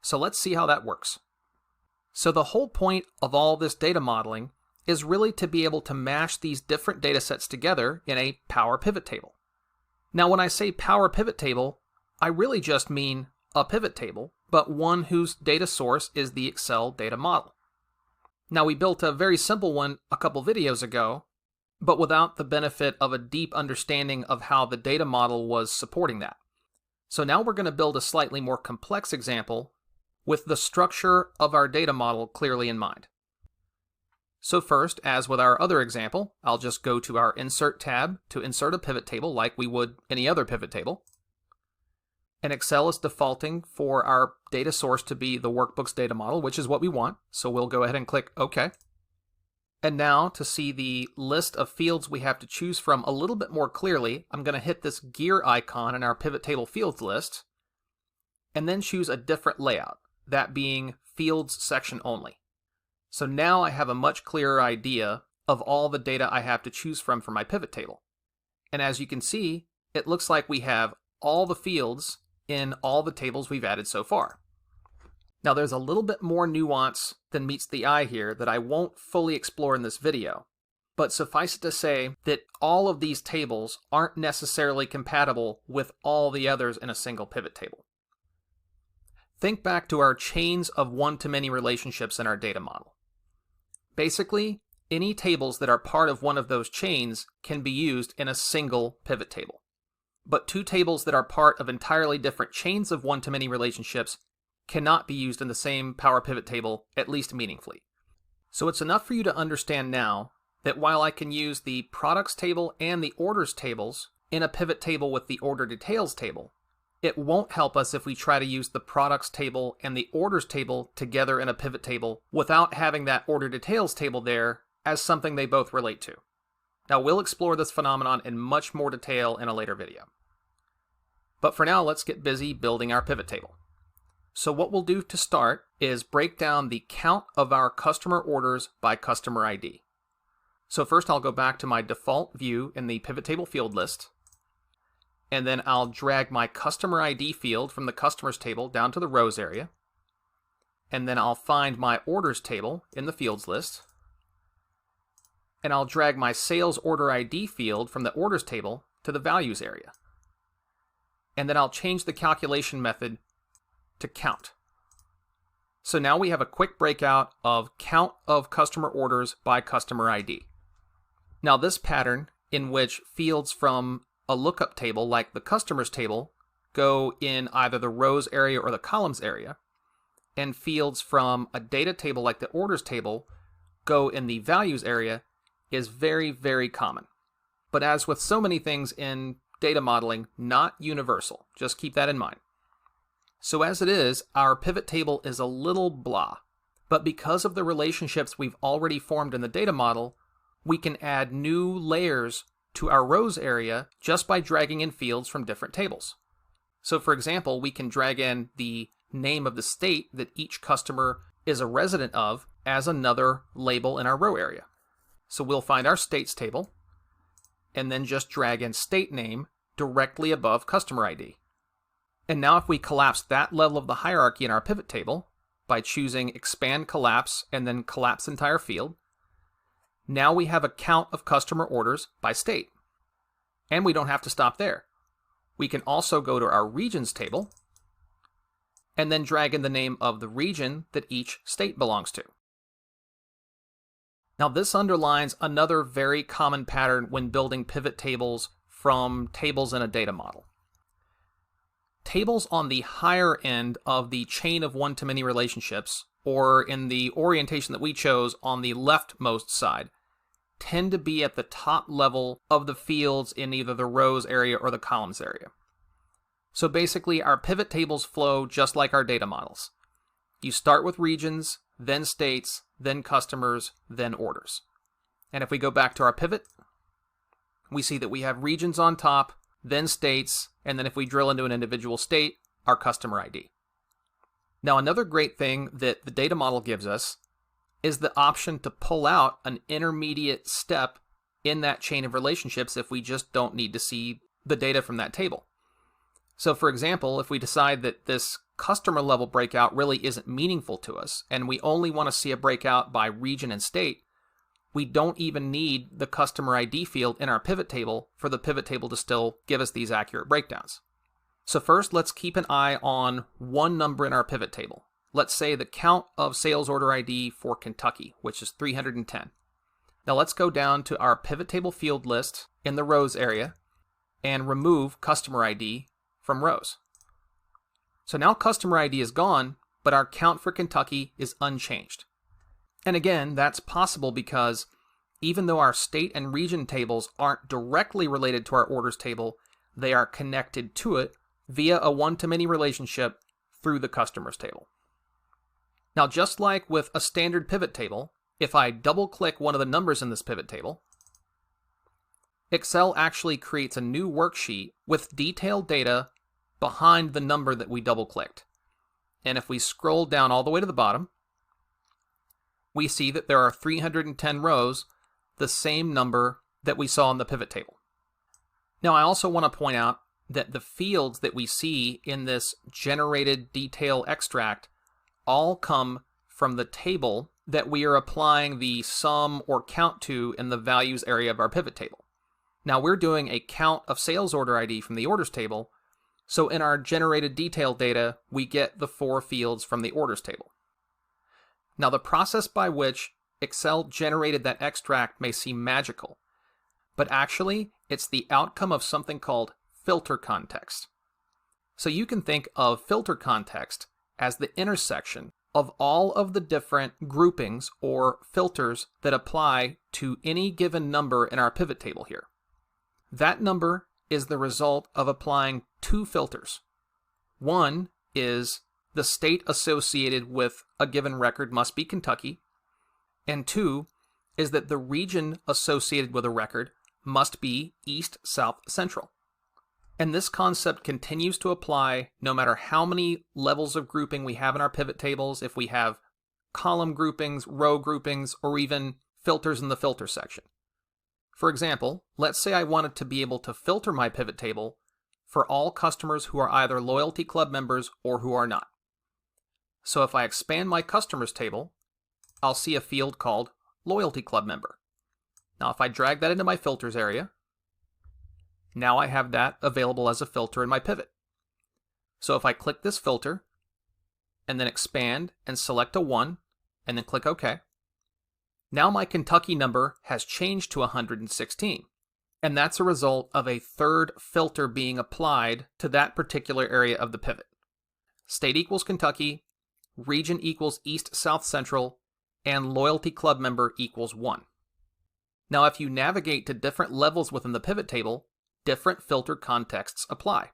So let's see how that works. So the whole point of all this data modeling is really to be able to mash these different data sets together in a Power Pivot table. Now when I say Power Pivot table, I really just mean a pivot table, but one whose data source is the Excel data model. Now we built a very simple one a couple videos ago, but without the benefit of a deep understanding of how the data model was supporting that. So now we're going to build a slightly more complex example with the structure of our data model clearly in mind. So first, as with our other example, I'll just go to our Insert tab to insert a pivot table like we would any other pivot table. And Excel is defaulting for our data source to be the workbook's data model, which is what we want. So we'll go ahead and click OK. And now to see the list of fields we have to choose from a little bit more clearly, I'm going to hit this gear icon in our pivot table fields list and then choose a different layout. that being fields section only. So now I have a much clearer idea of all the data I have to choose from for my pivot table. And as you can see, it looks like we have all the fields in all the tables we've added so far. Now there's a little bit more nuance than meets the eye here that I won't fully explore in this video, but suffice it to say that all of these tables aren't necessarily compatible with all the others in a single pivot table. Think back to our chains of one-to-many relationships in our data model. Basically, any tables that are part of one of those chains can be used in a single pivot table. But two tables that are part of entirely different chains of one-to-many relationships cannot be used in the same Power Pivot table, at least meaningfully. So it's enough for you to understand now that while I can use the products table and the orders tables in a pivot table with the order details table, it won't help us if we try to use the products table and the orders table together in a pivot table without having that order details table there as something they both relate to. Now we'll explore this phenomenon in much more detail in a later video. But for now, let's get busy building our pivot table. So what we'll do to start is break down the count of our customer orders by customer ID. So first I'll go back to my default view in the pivot table field list, and then I'll drag my customer ID field from the customers table down to the rows area, and then I'll find my orders table in the fields list, and I'll drag my sales order ID field from the orders table to the values area. And then I'll change the calculation method to count. So now we have a quick breakout of count of customer orders by customer ID. Now this pattern, in which fields from a lookup table like the customers table go in either the rows area or the columns area, and fields from a data table like the orders table go in the values area, is very, very common. But as with so many things in data modeling, not universal. Just keep that in mind. So as it is, our pivot table is a little blah. But because of the relationships we've already formed in the data model, we can add new layers to our rows area just by dragging in fields from different tables. So for example, we can drag in the name of the state that each customer is a resident of as another label in our row area. So we'll find our states table, and then just drag in state name directly above customer ID. And now if we collapse that level of the hierarchy in our pivot table by choosing expand collapse and then collapse entire field, now we have a count of customer orders by state. And we don't have to stop there. We can also go to our regions table and then drag in the name of the region that each state belongs to. Now this underlines another very common pattern when building pivot tables from tables in a data model. Tables on the higher end of the chain of one-to-many relationships, or in the orientation that we chose on the leftmost side, tend to be at the top level of the fields in either the rows area or the columns area. So basically our pivot tables flow just like our data models. You start with regions, then states, then customers, then orders. And if we go back to our pivot, we see that we have regions on top, then states, and then if we drill into an individual state, our customer ID. Now another great thing that the data model gives us is the option to pull out an intermediate step in that chain of relationships if we just don't need to see the data from that table. So for example, if we decide that this customer level breakout really isn't meaningful to us, and we only want to see a breakout by region and state, we don't even need the customer ID field in our pivot table for the pivot table to still give us these accurate breakdowns. So first, let's keep an eye on one number in our pivot table. Let's say the count of sales order ID for Kentucky, which is 310. Now let's go down to our pivot table field list in the rows area and remove customer ID from rows. So now customer ID is gone, but our count for Kentucky is unchanged. And again, that's possible because even though our state and region tables aren't directly related to our orders table, they are connected to it via a one-to-many relationship through the customers table. Now, just like with a standard pivot table, if I double-click one of the numbers in this pivot table, Excel actually creates a new worksheet with detailed data behind the number that we double-clicked. And if we scroll down all the way to the bottom, we see that there are 310 rows, the same number that we saw in the pivot table. Now, I also want to point out that the fields that we see in this generated detail extract all come from the table that we are applying the sum or count to in the values area of our pivot table. Now, we're doing a count of sales order ID from the orders table, so in our generated detail data, we get the 4 fields from the orders table. Now, the process by which Excel generated that extract may seem magical, but actually, it's the outcome of something called filter context. So you can think of filter context as the intersection of all of the different groupings or filters that apply to any given number in our pivot table here. That number is the result of applying 2 filters. One is the state associated with a given record must be Kentucky, and 2 is that the region associated with a record must be East, South, Central. And this concept continues to apply no matter how many levels of grouping we have in our pivot tables, if we have column groupings, row groupings, or even filters in the filter section. For example, let's say I wanted to be able to filter my pivot table for all customers who are either loyalty club members or who are not. So if I expand my customers table, I'll see a field called loyalty club member. Now if I drag that into my filters area, now I have that available as a filter in my pivot. So if I click this filter, and then expand and select a 1, and then click OK, now my Kentucky number has changed to 116. And that's a result of a 3rd filter being applied to that particular area of the pivot. State equals Kentucky, region equals East, South, Central, and loyalty club member equals 1. Now if you navigate to different levels within the pivot table, different filter contexts apply.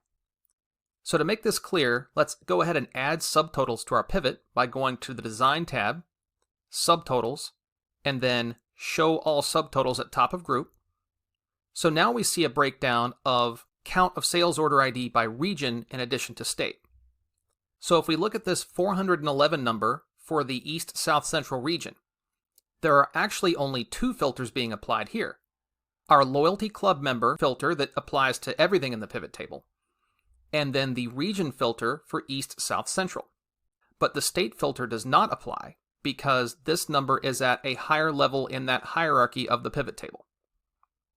So to make this clear, let's go ahead and add subtotals to our pivot by going to the Design tab, Subtotals, and then Show All Subtotals at top of group. So now we see a breakdown of count of sales order ID by region in addition to state. So if we look at this 411 number for the East, South, Central region, there are actually only 2 filters being applied here. Our loyalty club member filter that applies to everything in the pivot table, and then the region filter for East, South, Central. But the state filter does not apply because this number is at a higher level in that hierarchy of the pivot table.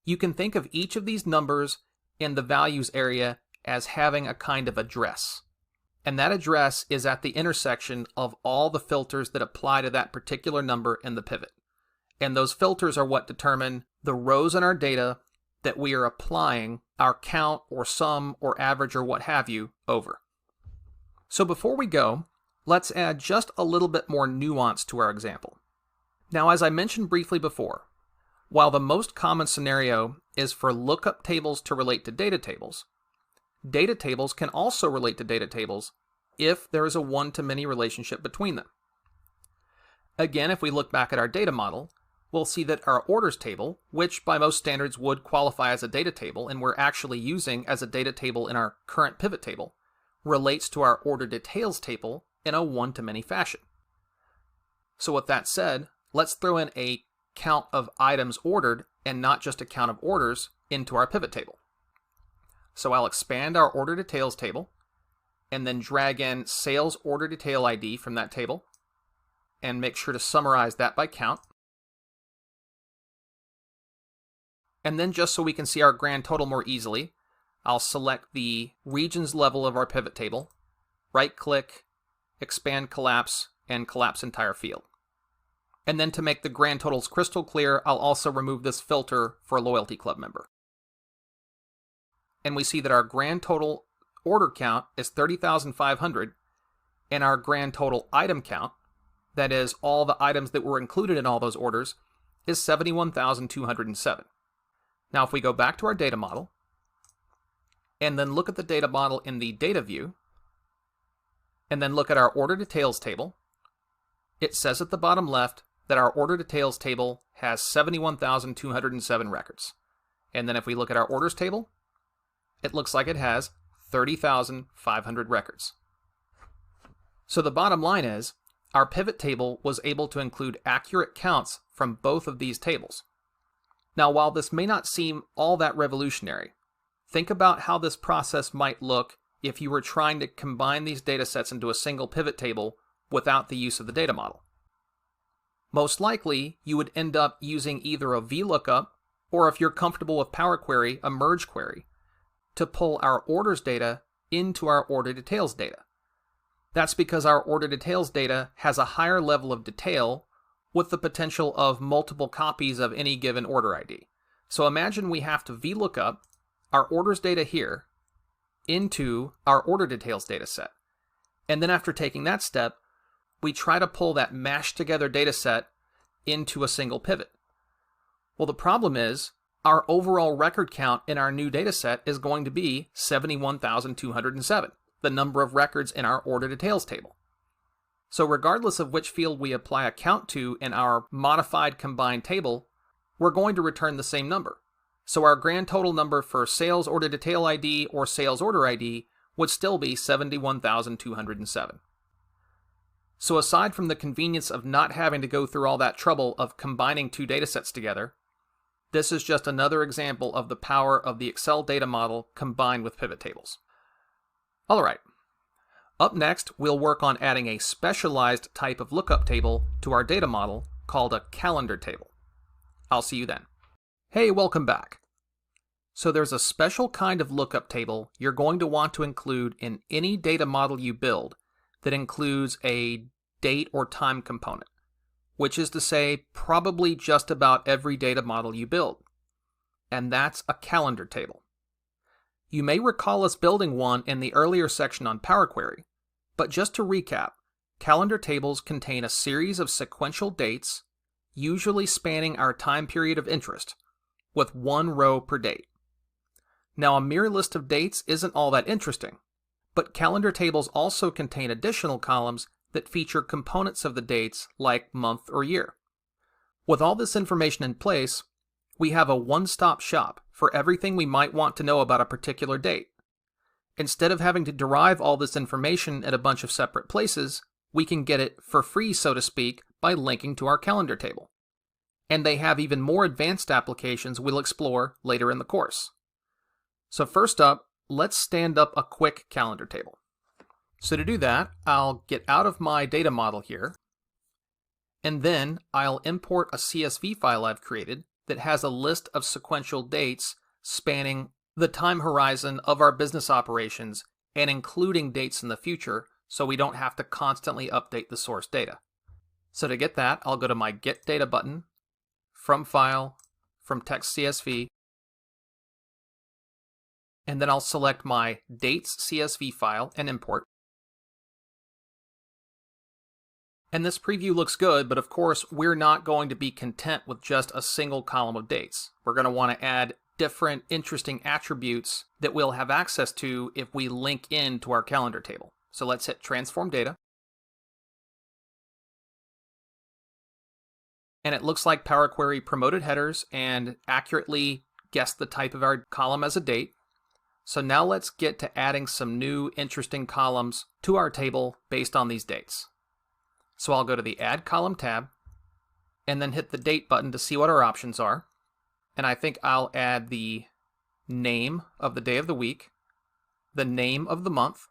You can think of each of these numbers in the values area as having a kind of address. And that address is at the intersection of all the filters that apply to that particular number in the pivot. And those filters are what determine the rows in our data that we are applying our count or sum or average or what have you over. So before we go, let's add just a little bit more nuance to our example. Now, as I mentioned briefly before, while the most common scenario is for lookup tables to relate to data tables can also relate to data tables if there is a one-to-many relationship between them. Again, if we look back at our data model, we'll see that our orders table, which by most standards would qualify as a data table and we're actually using as a data table in our current pivot table, relates to our order details table in a one-to-many fashion. So with that said, let's throw in a count of items ordered and not just a count of orders into our pivot table. So I'll expand our order details table and then drag in sales order detail ID from that table and make sure to summarize that by count. And then just so we can see our grand total more easily, I'll select the regions level of our pivot table, right-click, expand collapse, and collapse entire field. And then to make the grand totals crystal clear, I'll also remove this filter for a loyalty club member. And we see that our grand total order count is 30,500, and our grand total item count, that is all the items that were included in all those orders, is 71,207. Now if we go back to our data model, and then look at the data model in the data view, and then look at our order details table, it says at the bottom left that our order details table has 71,207 records. And then if we look at our orders table, it looks like it has 30,500 records. So the bottom line is, our pivot table was able to include accurate counts from both of these tables. Now, while this may not seem all that revolutionary, think about how this process might look if you were trying to combine these data sets into a single pivot table without the use of the data model. Most likely, you would end up using either a VLOOKUP, or if you're comfortable with Power Query, a merge query, to pull our orders data into our order details data. That's because our order details data has a higher level of detail with the potential of multiple copies of any given order ID. So imagine we have to VLOOKUP our orders data here into our order details data set. And then after taking that step, we try to pull that mashed together data set into a single pivot. Well, the problem is our overall record count in our new data set is going to be 71,207, the number of records in our order details table. So regardless of which field we apply a count to in our modified combined table, we're going to return the same number. So our grand total number for sales order detail ID or sales order ID would still be 71,207. So aside from the convenience of not having to go through all that trouble of combining two datasets together, this is just another example of the power of the Excel data model combined with pivot tables. All right. Up next, we'll work on adding a specialized type of lookup table to our data model called a calendar table. I'll see you then. Hey, welcome back. So there's a special kind of lookup table you're going to want to include in any data model you build that includes a date or time component, which is to say probably just about every data model you build. And that's a calendar table. You may recall us building one in the earlier section on Power Query, but just to recap, calendar tables contain a series of sequential dates, usually spanning our time period of interest, with one row per date. Now, a mere list of dates isn't all that interesting, but calendar tables also contain additional columns that feature components of the dates like month or year. With all this information in place, we have a one-stop shop for everything we might want to know about a particular date. Instead of having to derive all this information at a bunch of separate places, we can get it for free, so to speak, by linking to our calendar table. And they have even more advanced applications we'll explore later in the course. So first up, let's stand up a quick calendar table. So to do that, I'll get out of my data model here, and then I'll import a CSV file I've created that has a list of sequential dates spanning the time horizon of our business operations and including dates in the future, so we don't have to constantly update the source data. So to get that, I'll go to my Get Data button, from File, from Text CSV, and then I'll select my Dates CSV file and import. And this preview looks good, but of course we're not going to be content with just a single column of dates. We're going to want to add different interesting attributes that we'll have access to if we link in to our calendar table. So let's hit Transform Data. And it looks like Power Query promoted headers and accurately guessed the type of our column as a date. So now let's get to adding some new interesting columns to our table based on these dates. So I'll go to the Add Column tab, and then hit the Date button to see what our options are. And I think I'll add the name of the day of the week, the name of the month,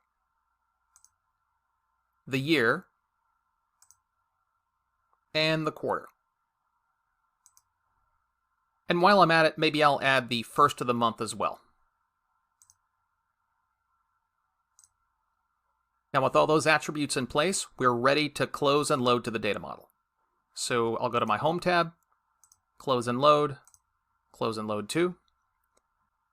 the year, and the quarter. And while I'm at it, maybe I'll add the first of the month as well. Now with all those attributes in place, we're ready to close and load to the data model. So I'll go to my Home tab, close and load to.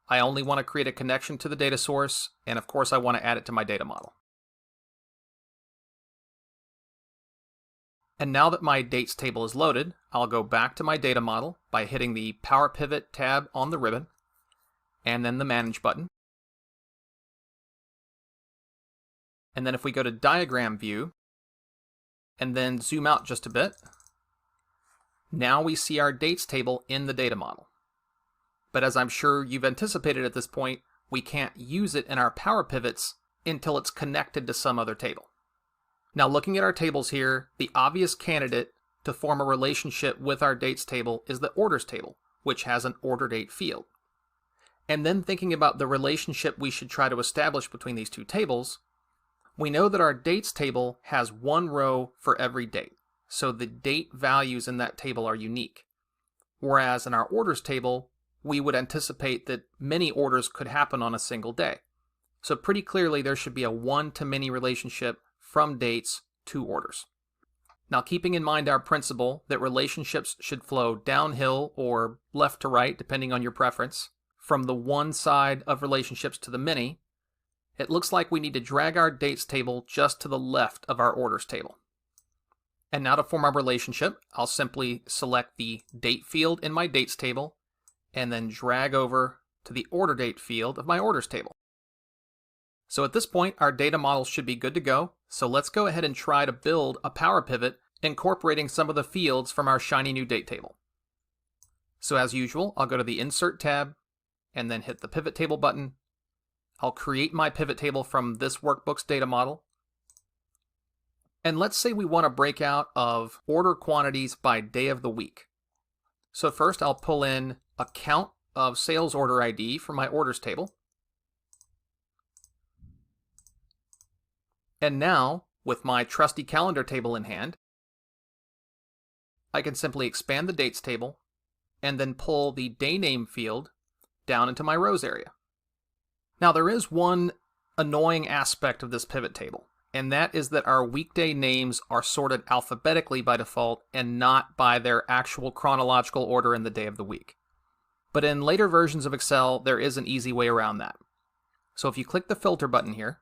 I only want to create a connection to the data source, and of course I want to add it to my data model. And now that my dates table is loaded, I'll go back to my data model by hitting the Power Pivot tab on the ribbon, and then the Manage button. And then if we go to Diagram View, and then zoom out just a bit, now we see our dates table in the data model. But as I'm sure you've anticipated at this point, we can't use it in our Power Pivots until it's connected to some other table. Now looking at our tables here, the obvious candidate to form a relationship with our dates table is the orders table, which has an order date field. And then thinking about the relationship we should try to establish between these two tables, we know that our dates table has one row for every date, so the date values in that table are unique. Whereas in our orders table, we would anticipate that many orders could happen on a single day. So pretty clearly there should be a one-to-many relationship from dates to orders. Now keeping in mind our principle that relationships should flow downhill or left to right, depending on your preference, from the one side of relationships to the many, it looks like we need to drag our dates table just to the left of our orders table. And now to form our relationship, I'll simply select the date field in my dates table and then drag over to the order date field of my orders table. So at this point, our data model should be good to go. So let's go ahead and try to build a power pivot incorporating some of the fields from our shiny new date table. So as usual, I'll go to the Insert tab and then hit the Pivot Table button. I'll create my pivot table from this workbook's data model. And let's say we want a breakout of order quantities by day of the week. So first I'll pull in a count of sales order ID from my orders table. And now, with my trusty calendar table in hand, I can simply expand the dates table and then pull the day name field down into my rows area. Now there is one annoying aspect of this pivot table, and that is that our weekday names are sorted alphabetically by default and not by their actual chronological order in the day of the week. But in later versions of Excel, there is an easy way around that. So if you click the filter button here,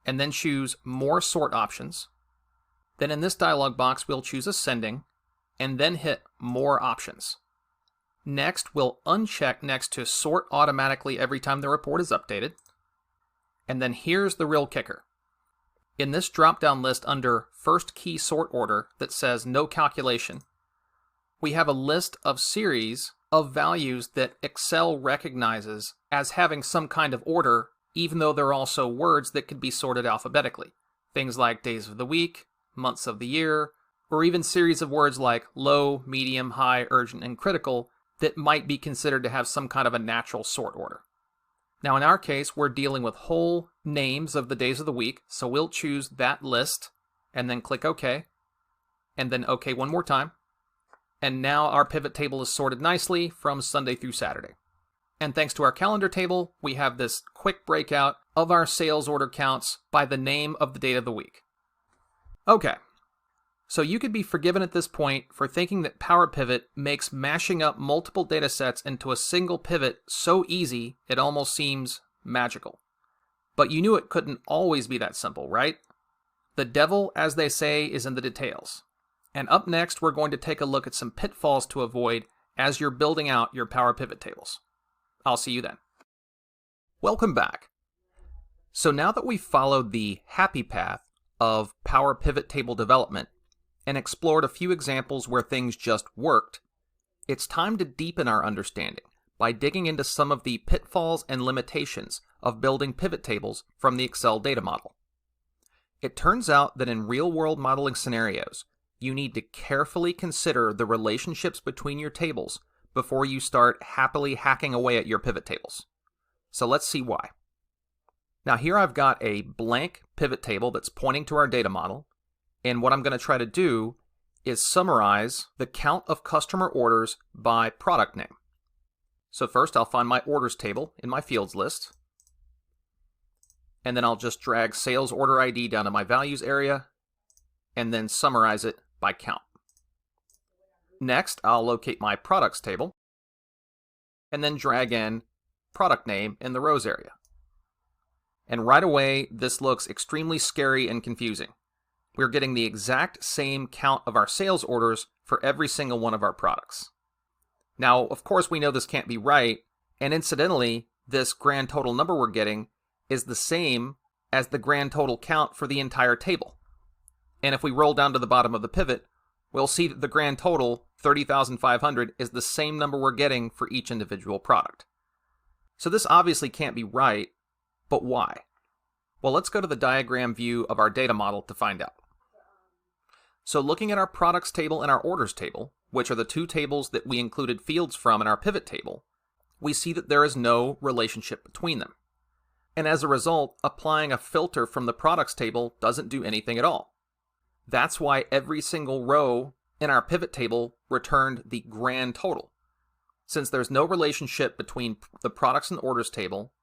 and then choose More Sort Options, then in this dialog box we'll choose Ascending, and then hit More Options. Next, we'll uncheck next to Sort Automatically every time the report is updated. And then here's the real kicker. In this drop-down list under First Key Sort Order that says No Calculation, we have a list of series of values that Excel recognizes as having some kind of order, even though there are also words that could be sorted alphabetically. Things like days of the week, months of the year, or even series of words like low, medium, high, urgent, and critical that might be considered to have some kind of a natural sort order. Now in our case, we're dealing with whole names of the days of the week, so we'll choose that list and then click OK, and then OK one more time. And now our pivot table is sorted nicely from Sunday through Saturday. And thanks to our calendar table, we have this quick breakout of our sales order counts by the name of the date of the week. Okay, so you could be forgiven at this point for thinking that Power Pivot makes mashing up multiple data sets into a single pivot so easy it almost seems magical. But you knew it couldn't always be that simple, right? The devil, as they say, is in the details. And up next, we're going to take a look at some pitfalls to avoid as you're building out your Power Pivot tables. I'll see you then. Welcome back. So now that we've followed the happy path of Power Pivot table development and explored a few examples where things just worked, it's time to deepen our understanding by digging into some of the pitfalls and limitations of building pivot tables from the Excel data model. It turns out that in real-world modeling scenarios, you need to carefully consider the relationships between your tables before you start happily hacking away at your pivot tables. So let's see why. Now here I've got a blank pivot table that's pointing to our data model, and what I'm going to try to do is summarize the count of customer orders by product name. So first I'll find my orders table in my fields list, and then I'll just drag sales order ID down to my values area, and then summarize it by count. Next, I'll locate my products table, and then drag in product name in the rows area. And right away, this looks extremely scary and confusing. We're getting the exact same count of our sales orders for every single one of our products. Now, of course, we know this can't be right, and incidentally, this grand total number we're getting is the same as the grand total count for the entire table. And if we roll down to the bottom of the pivot, we'll see that the grand total, 30,500, is the same number we're getting for each individual product. So this obviously can't be right, but why? Well, let's go to the diagram view of our data model to find out. So looking at our products table and our orders table, which are the two tables that we included fields from in our pivot table, we see that there is no relationship between them. And as a result, applying a filter from the products table doesn't do anything at all. That's why every single row in our pivot table returned the grand total. Since there's no relationship between the products and orders table,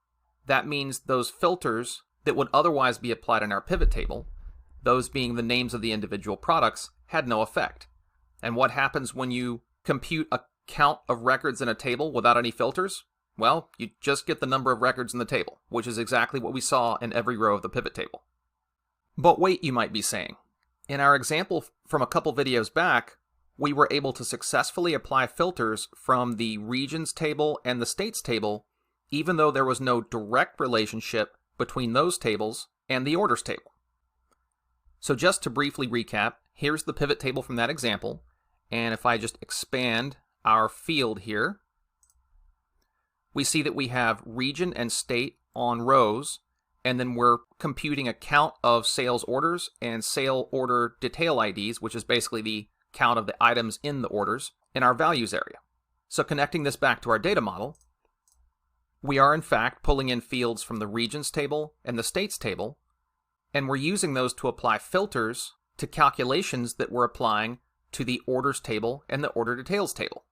that means those filters that would otherwise be applied in our pivot table, those being the names of the individual products, had no effect. And what happens when you compute a count of records in a table without any filters? Well, you just get the number of records in the table, which is exactly what we saw in every row of the pivot table. But wait, you might be saying. In our example from a couple videos back, we were able to successfully apply filters from the regions table and the states table, even though there was no direct relationship between those tables and the orders table. So just to briefly recap, here's the pivot table from that example, and if I just expand our field here, we see that we have region and state on rows, and then we're computing a count of sales orders and sale order detail IDs, which is basically the count of the items in the orders, in our values area. So connecting this back to our data model, we are in fact pulling in fields from the regions table and the states table, and we're using those to apply filters to calculations that we're applying to the orders table and the order details table.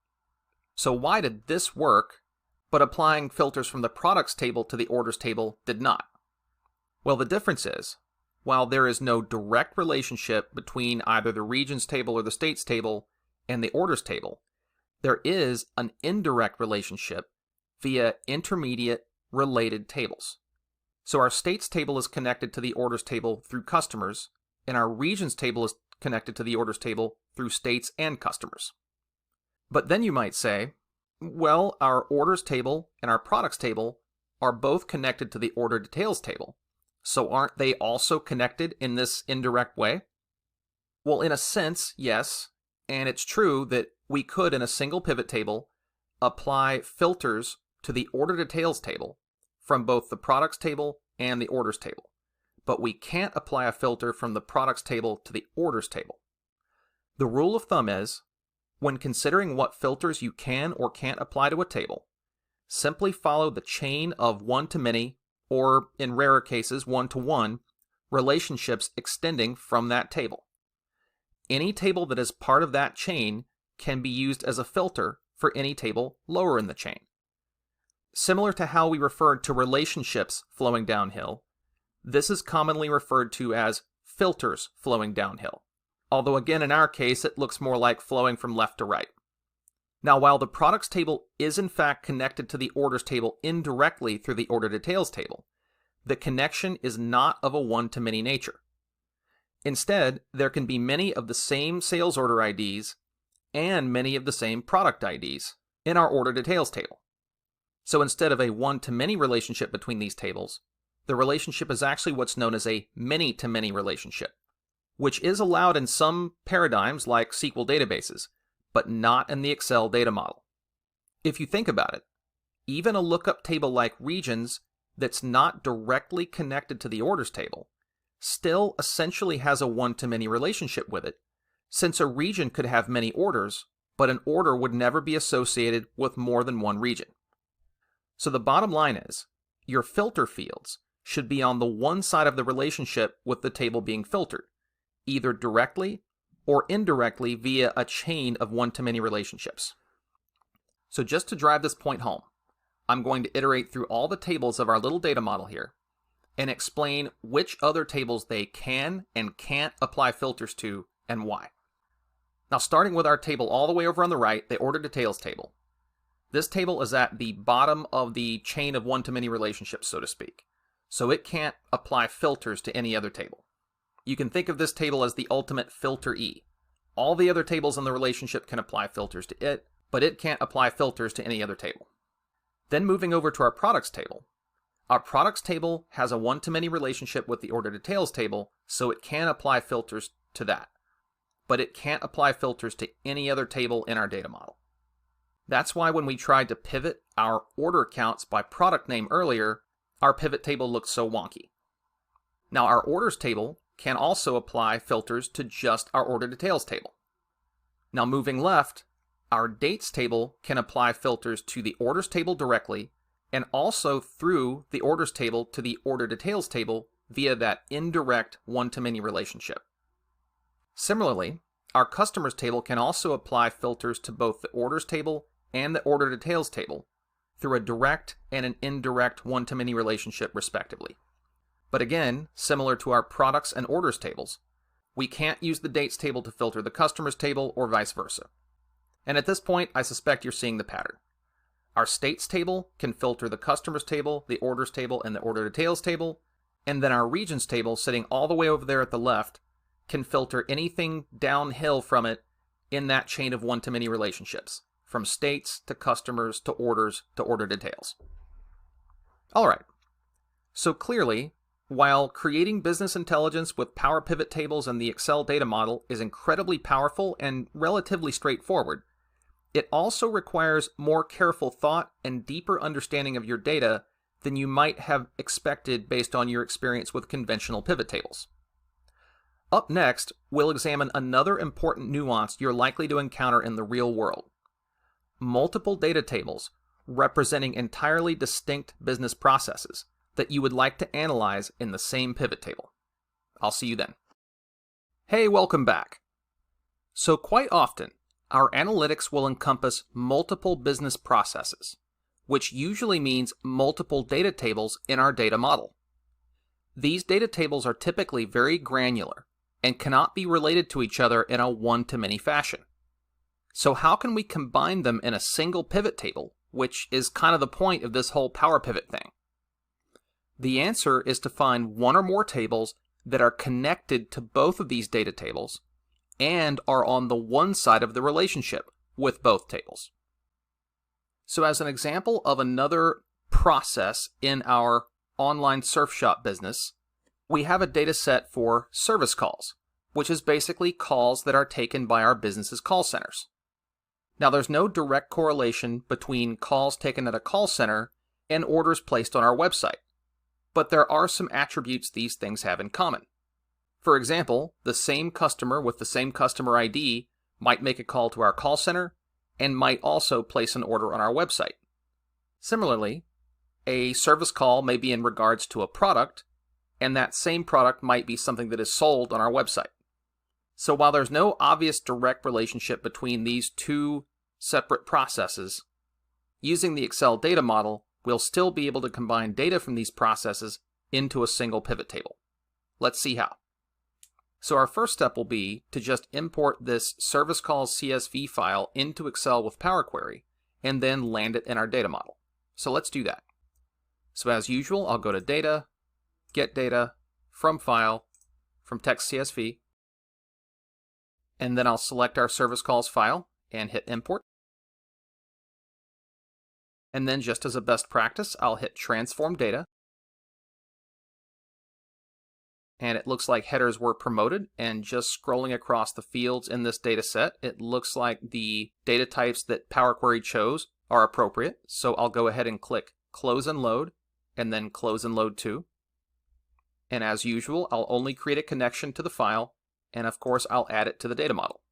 So why did this work, but applying filters from the products table to the orders table did not? Well, the difference is, while there is no direct relationship between either the regions table or the states table and the orders table, there is an indirect relationship via intermediate related tables. So our states table is connected to the orders table through customers, and our regions table is connected to the orders table through states and customers. But then you might say, well, our orders table and our products table are both connected to the order details table. So aren't they also connected in this indirect way? Well, in a sense, yes. And it's true that we could, in a single pivot table, apply filters to the order details table from both the products table and the orders table. But we can't apply a filter from the products table to the orders table. The rule of thumb is, when considering what filters you can or can't apply to a table, simply follow the chain of one-to-many, or in rarer cases, one-to-one, relationships extending from that table. Any table that is part of that chain can be used as a filter for any table lower in the chain. Similar to how we referred to relationships flowing downhill, this is commonly referred to as filters flowing downhill. Although again, in our case, it looks more like flowing from left to right. Now, while the products table is in fact connected to the orders table indirectly through the order details table, the connection is not of a one-to-many nature. Instead, there can be many of the same sales order IDs and many of the same product IDs in our order details table. So instead of a one-to-many relationship between these tables, the relationship is actually what's known as a many-to-many relationship, which is allowed in some paradigms like SQL databases, but not in the Excel data model. If you think about it, even a lookup table like regions that's not directly connected to the orders table still essentially has a one-to-many relationship with it, since a region could have many orders, but an order would never be associated with more than one region. So the bottom line is, your filter fields should be on the one side of the relationship with the table being filtered, either directly or indirectly via a chain of one-to-many relationships. So just to drive this point home, I'm going to iterate through all the tables of our little data model here and explain which other tables they can and can't apply filters to and why. Now, starting with our table all the way over on the right, the order details table. This table is at the bottom of the chain of one-to-many relationships, so to speak. So it can't apply filters to any other table. You can think of this table as the ultimate filter E. All the other tables in the relationship can apply filters to it, but it can't apply filters to any other table. Then moving over to our products table. Our products table has a one-to-many relationship with the order details table, so it can apply filters to that. But it can't apply filters to any other table in our data model. That's why when we tried to pivot our order counts by product name earlier, our pivot table looked so wonky. Now our orders table can also apply filters to just our order details table. Now moving left, our dates table can apply filters to the orders table directly and also through the orders table to the order details table via that indirect one-to-many relationship. Similarly, our customers table can also apply filters to both the orders table and the order details table through a direct and an indirect one-to-many relationship respectively. But again, similar to our products and orders tables, we can't use the dates table to filter the customers table or vice versa. And at this point, I suspect you're seeing the pattern. Our states table can filter the customers table, the orders table, and the order details table, and then our regions table, sitting all the way over there at the left, can filter anything downhill from it in that chain of one-to-many relationships, from states to customers to orders to order details. All right, so clearly, while creating business intelligence with Power Pivot tables and the Excel data model is incredibly powerful and relatively straightforward, it also requires more careful thought and deeper understanding of your data than you might have expected based on your experience with conventional pivot tables. Up next, we'll examine another important nuance you're likely to encounter in the real world: multiple data tables representing entirely distinct business processes that you would like to analyze in the same pivot table. I'll see you then. Hey, welcome back. So quite often, our analytics will encompass multiple business processes, which usually means multiple data tables in our data model. These data tables are typically very granular and cannot be related to each other in a one-to-many fashion. So how can we combine them in a single pivot table, which is kind of the point of this whole Power Pivot thing? The answer is to find one or more tables that are connected to both of these data tables and are on the one side of the relationship with both tables. So as an example of another process in our online surf shop business, we have a data set for service calls, which is basically calls that are taken by our business's call centers. Now there's no direct correlation between calls taken at a call center and orders placed on our website, but there are some attributes these things have in common. For example, the same customer with the same customer ID might make a call to our call center and might also place an order on our website. Similarly, a service call may be in regards to a product, and that same product might be something that is sold on our website. So while there's no obvious direct relationship between these two separate processes, using the Excel data model, we'll still be able to combine data from these processes into a single pivot table. Let's see how. So our first step will be to just import this service calls CSV file into Excel with Power Query and then land it in our data model. So let's do that. So as usual, I'll go to Data, Get Data, from File, from Text CSV, and then I'll select our service calls file and hit Import. And then just as a best practice, I'll hit Transform Data. And it looks like headers were promoted, and just scrolling across the fields in this data set, it looks like the data types that Power Query chose are appropriate. So I'll go ahead and click Close and Load, and then Close and Load to. And as usual, I'll only create a connection to the file, and of course I'll add it to the data model.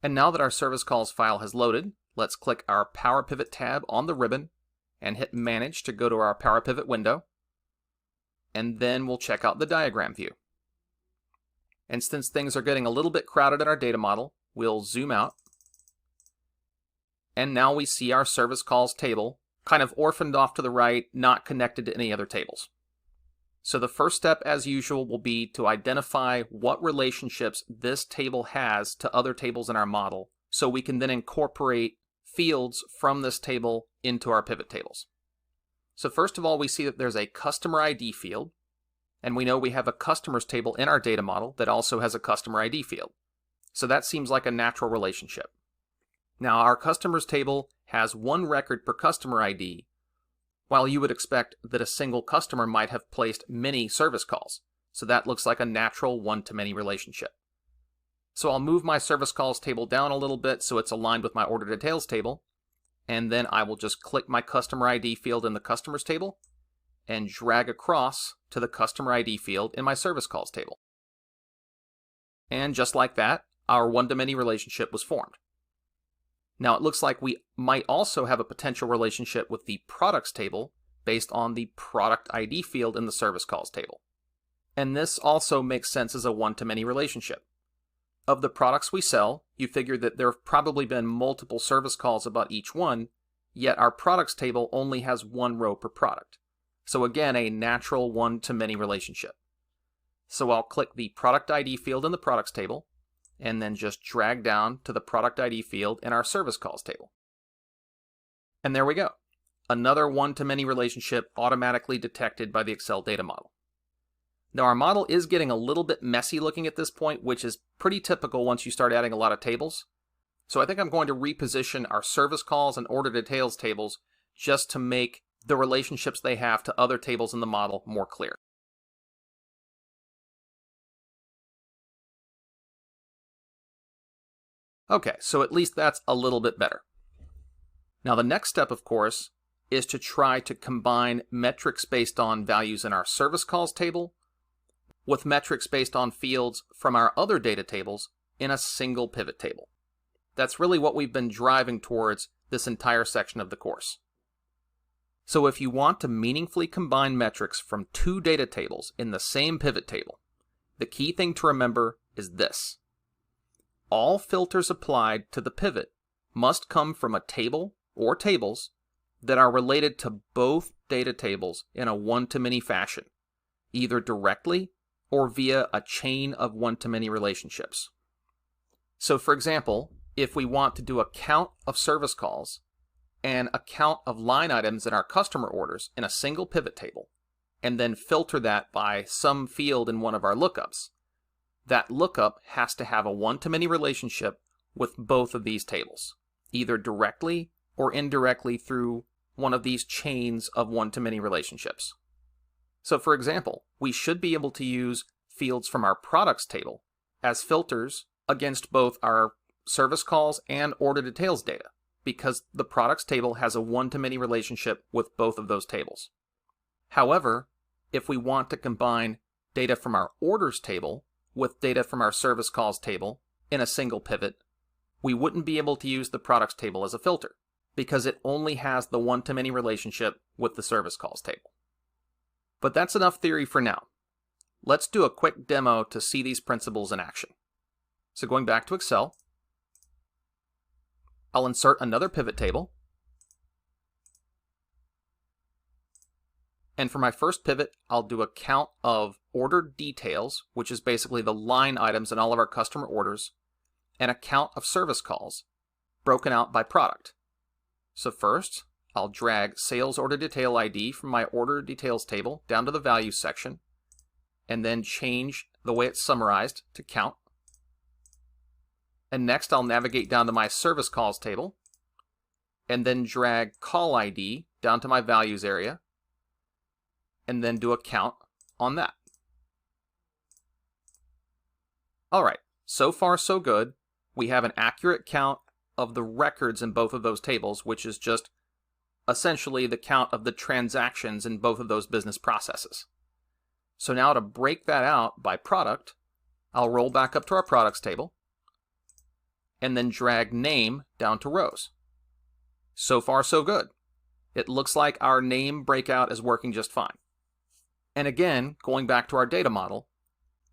And now that our service calls file has loaded, let's click our Power Pivot tab on the ribbon and hit Manage to go to our Power Pivot window. And then we'll check out the diagram view. And since things are getting a little bit crowded in our data model, we'll zoom out. And now we see our service calls table kind of orphaned off to the right, not connected to any other tables. So the first step, as usual, will be to identify what relationships this table has to other tables in our model, so we can then incorporate fields from this table into our pivot tables. So first of all, we see that there's a customer ID field, and we know we have a customers table in our data model that also has a customer ID field. So that seems like a natural relationship. Now our customers table has one record per customer ID, while you would expect that a single customer might have placed many service calls. So that looks like a natural one-to-many relationship. So I'll move my service calls table down a little bit so it's aligned with my order details table, and then I will just click my customer ID field in the customers table, and drag across to the customer ID field in my service calls table. And just like that, our one-to-many relationship was formed. Now it looks like we might also have a potential relationship with the products table based on the product ID field in the service calls table. And this also makes sense as a one-to-many relationship. Of the products we sell, you figure that there have probably been multiple service calls about each one, yet our products table only has one row per product. So again, a natural one-to-many relationship. So I'll click the product ID field in the products table, and then just drag down to the product ID field in our service calls table. And there we go. Another one-to-many relationship automatically detected by the Excel data model. Now our model is getting a little bit messy looking at this point, which is pretty typical once you start adding a lot of tables. So I think I'm going to reposition our service calls and order details tables just to make the relationships they have to other tables in the model more clear. Okay, so at least that's a little bit better. Now the next step, of course, is to try to combine metrics based on values in our service calls table with metrics based on fields from our other data tables in a single pivot table. That's really what we've been driving towards this entire section of the course. So if you want to meaningfully combine metrics from two data tables in the same pivot table, the key thing to remember is this. All filters applied to the pivot must come from a table or tables that are related to both data tables in a one-to-many fashion, either directly or via a chain of one-to-many relationships. So for example, if we want to do a count of service calls and a count of line items in our customer orders in a single pivot table, and then filter that by some field in one of our lookups, that lookup has to have a one-to-many relationship with both of these tables, either directly or indirectly through one of these chains of one-to-many relationships. So for example, we should be able to use fields from our products table as filters against both our service calls and order details data, because the products table has a one-to-many relationship with both of those tables. However, if we want to combine data from our orders table with data from our service calls table in a single pivot, we wouldn't be able to use the products table as a filter, because it only has the one-to-many relationship with the service calls table. But that's enough theory for now. Let's do a quick demo to see these principles in action. So going back to Excel, I'll insert another pivot table. And for my first pivot, I'll do a count of ordered details, which is basically the line items in all of our customer orders, and a count of service calls, broken out by product. So first, I'll drag sales order detail ID from my order details table down to the values section, and then change the way it's summarized to count. And next, I'll navigate down to my service calls table, and then drag call ID down to my values area, and then do a count on that. All right, so far so good. We have an accurate count of the records in both of those tables, which is just essentially the count of the transactions in both of those business processes. So now to break that out by product, I'll roll back up to our products table, and then drag name down to rows. So far so good. It looks like our name breakout is working just fine. And again, going back to our data model,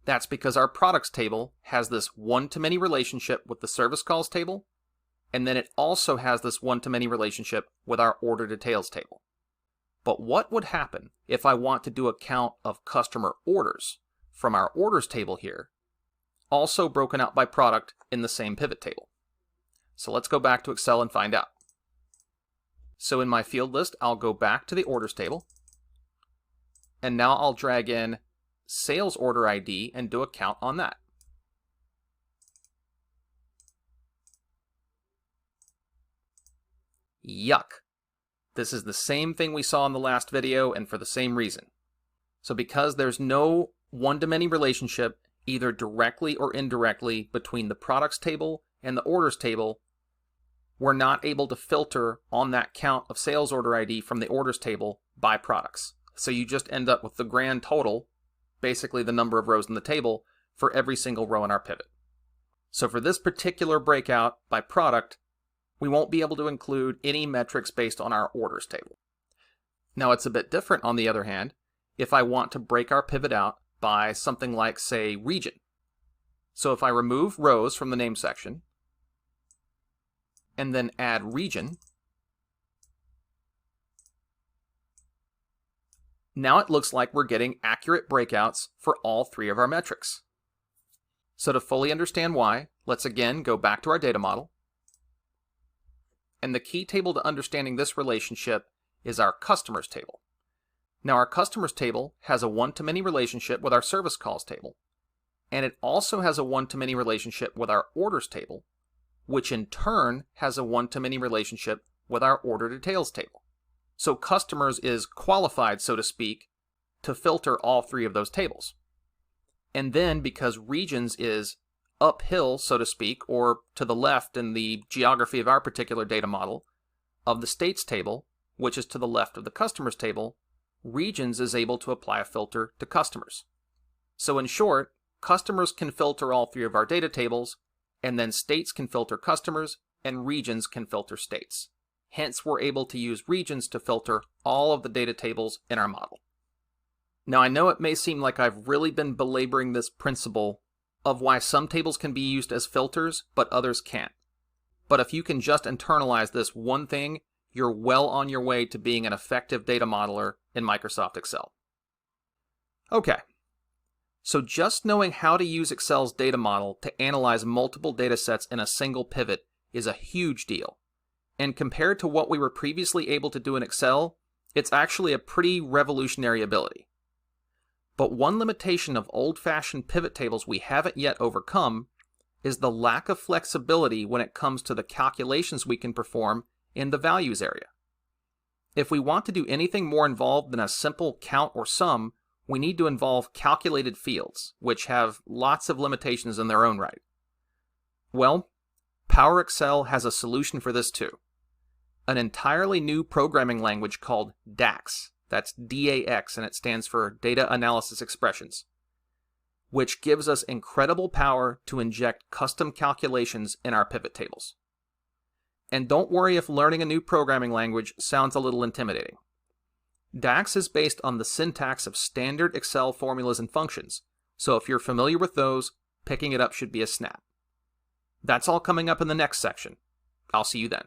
that's because our products table has this one-to-many relationship with the service calls table, and then it also has this one-to-many relationship with our order details table. But what would happen if I want to do a count of customer orders from our orders table here, also broken out by product in the same pivot table? So let's go back to Excel and find out. So in my field list, I'll go back to the orders table, and now I'll drag in sales order ID and do a count on that. Yuck. This is the same thing we saw in the last video, and for the same reason. So because there's no one-to-many relationship, either directly or indirectly, between the products table and the orders table, we're not able to filter on that count of sales order ID from the orders table by products. So you just end up with the grand total, basically the number of rows in the table, for every single row in our pivot. So for this particular breakout by product, we won't be able to include any metrics based on our orders table. Now it's a bit different on the other hand, if I want to break our pivot out by something like, say, region. So if I remove rows from the name section, and then add region, now it looks like we're getting accurate breakouts for all three of our metrics. So to fully understand why, let's again go back to our data model. And the key table to understanding this relationship is our customers table. Now our customers table has a one-to-many relationship with our service calls table, and it also has a one-to-many relationship with our orders table, which in turn has a one-to-many relationship with our order details table. So customers is qualified, so to speak, to filter all three of those tables. And then because regions is uphill, so to speak, or to the left in the geography of our particular data model, of the states table, which is to the left of the customers table, regions is able to apply a filter to customers. So in short, customers can filter all three of our data tables, and then states can filter customers, and regions can filter states. Hence, we're able to use regions to filter all of the data tables in our model. Now, I know it may seem like I've really been belaboring this principle of why some tables can be used as filters, but others can't. But if you can just internalize this one thing, you're well on your way to being an effective data modeler in Microsoft Excel. Okay, so just knowing how to use Excel's data model to analyze multiple data sets in a single pivot is a huge deal. And compared to what we were previously able to do in Excel, it's actually a pretty revolutionary ability. But one limitation of old-fashioned pivot tables we haven't yet overcome is the lack of flexibility when it comes to the calculations we can perform in the values area. If we want to do anything more involved than a simple count or sum, we need to involve calculated fields, which have lots of limitations in their own right. Well, Power Excel has a solution for this too. An entirely new programming language called DAX. That's DAX, and it stands for Data Analysis Expressions, which gives us incredible power to inject custom calculations in our pivot tables. And don't worry if learning a new programming language sounds a little intimidating. DAX is based on the syntax of standard Excel formulas and functions, so if you're familiar with those, picking it up should be a snap. That's all coming up in the next section. I'll see you then.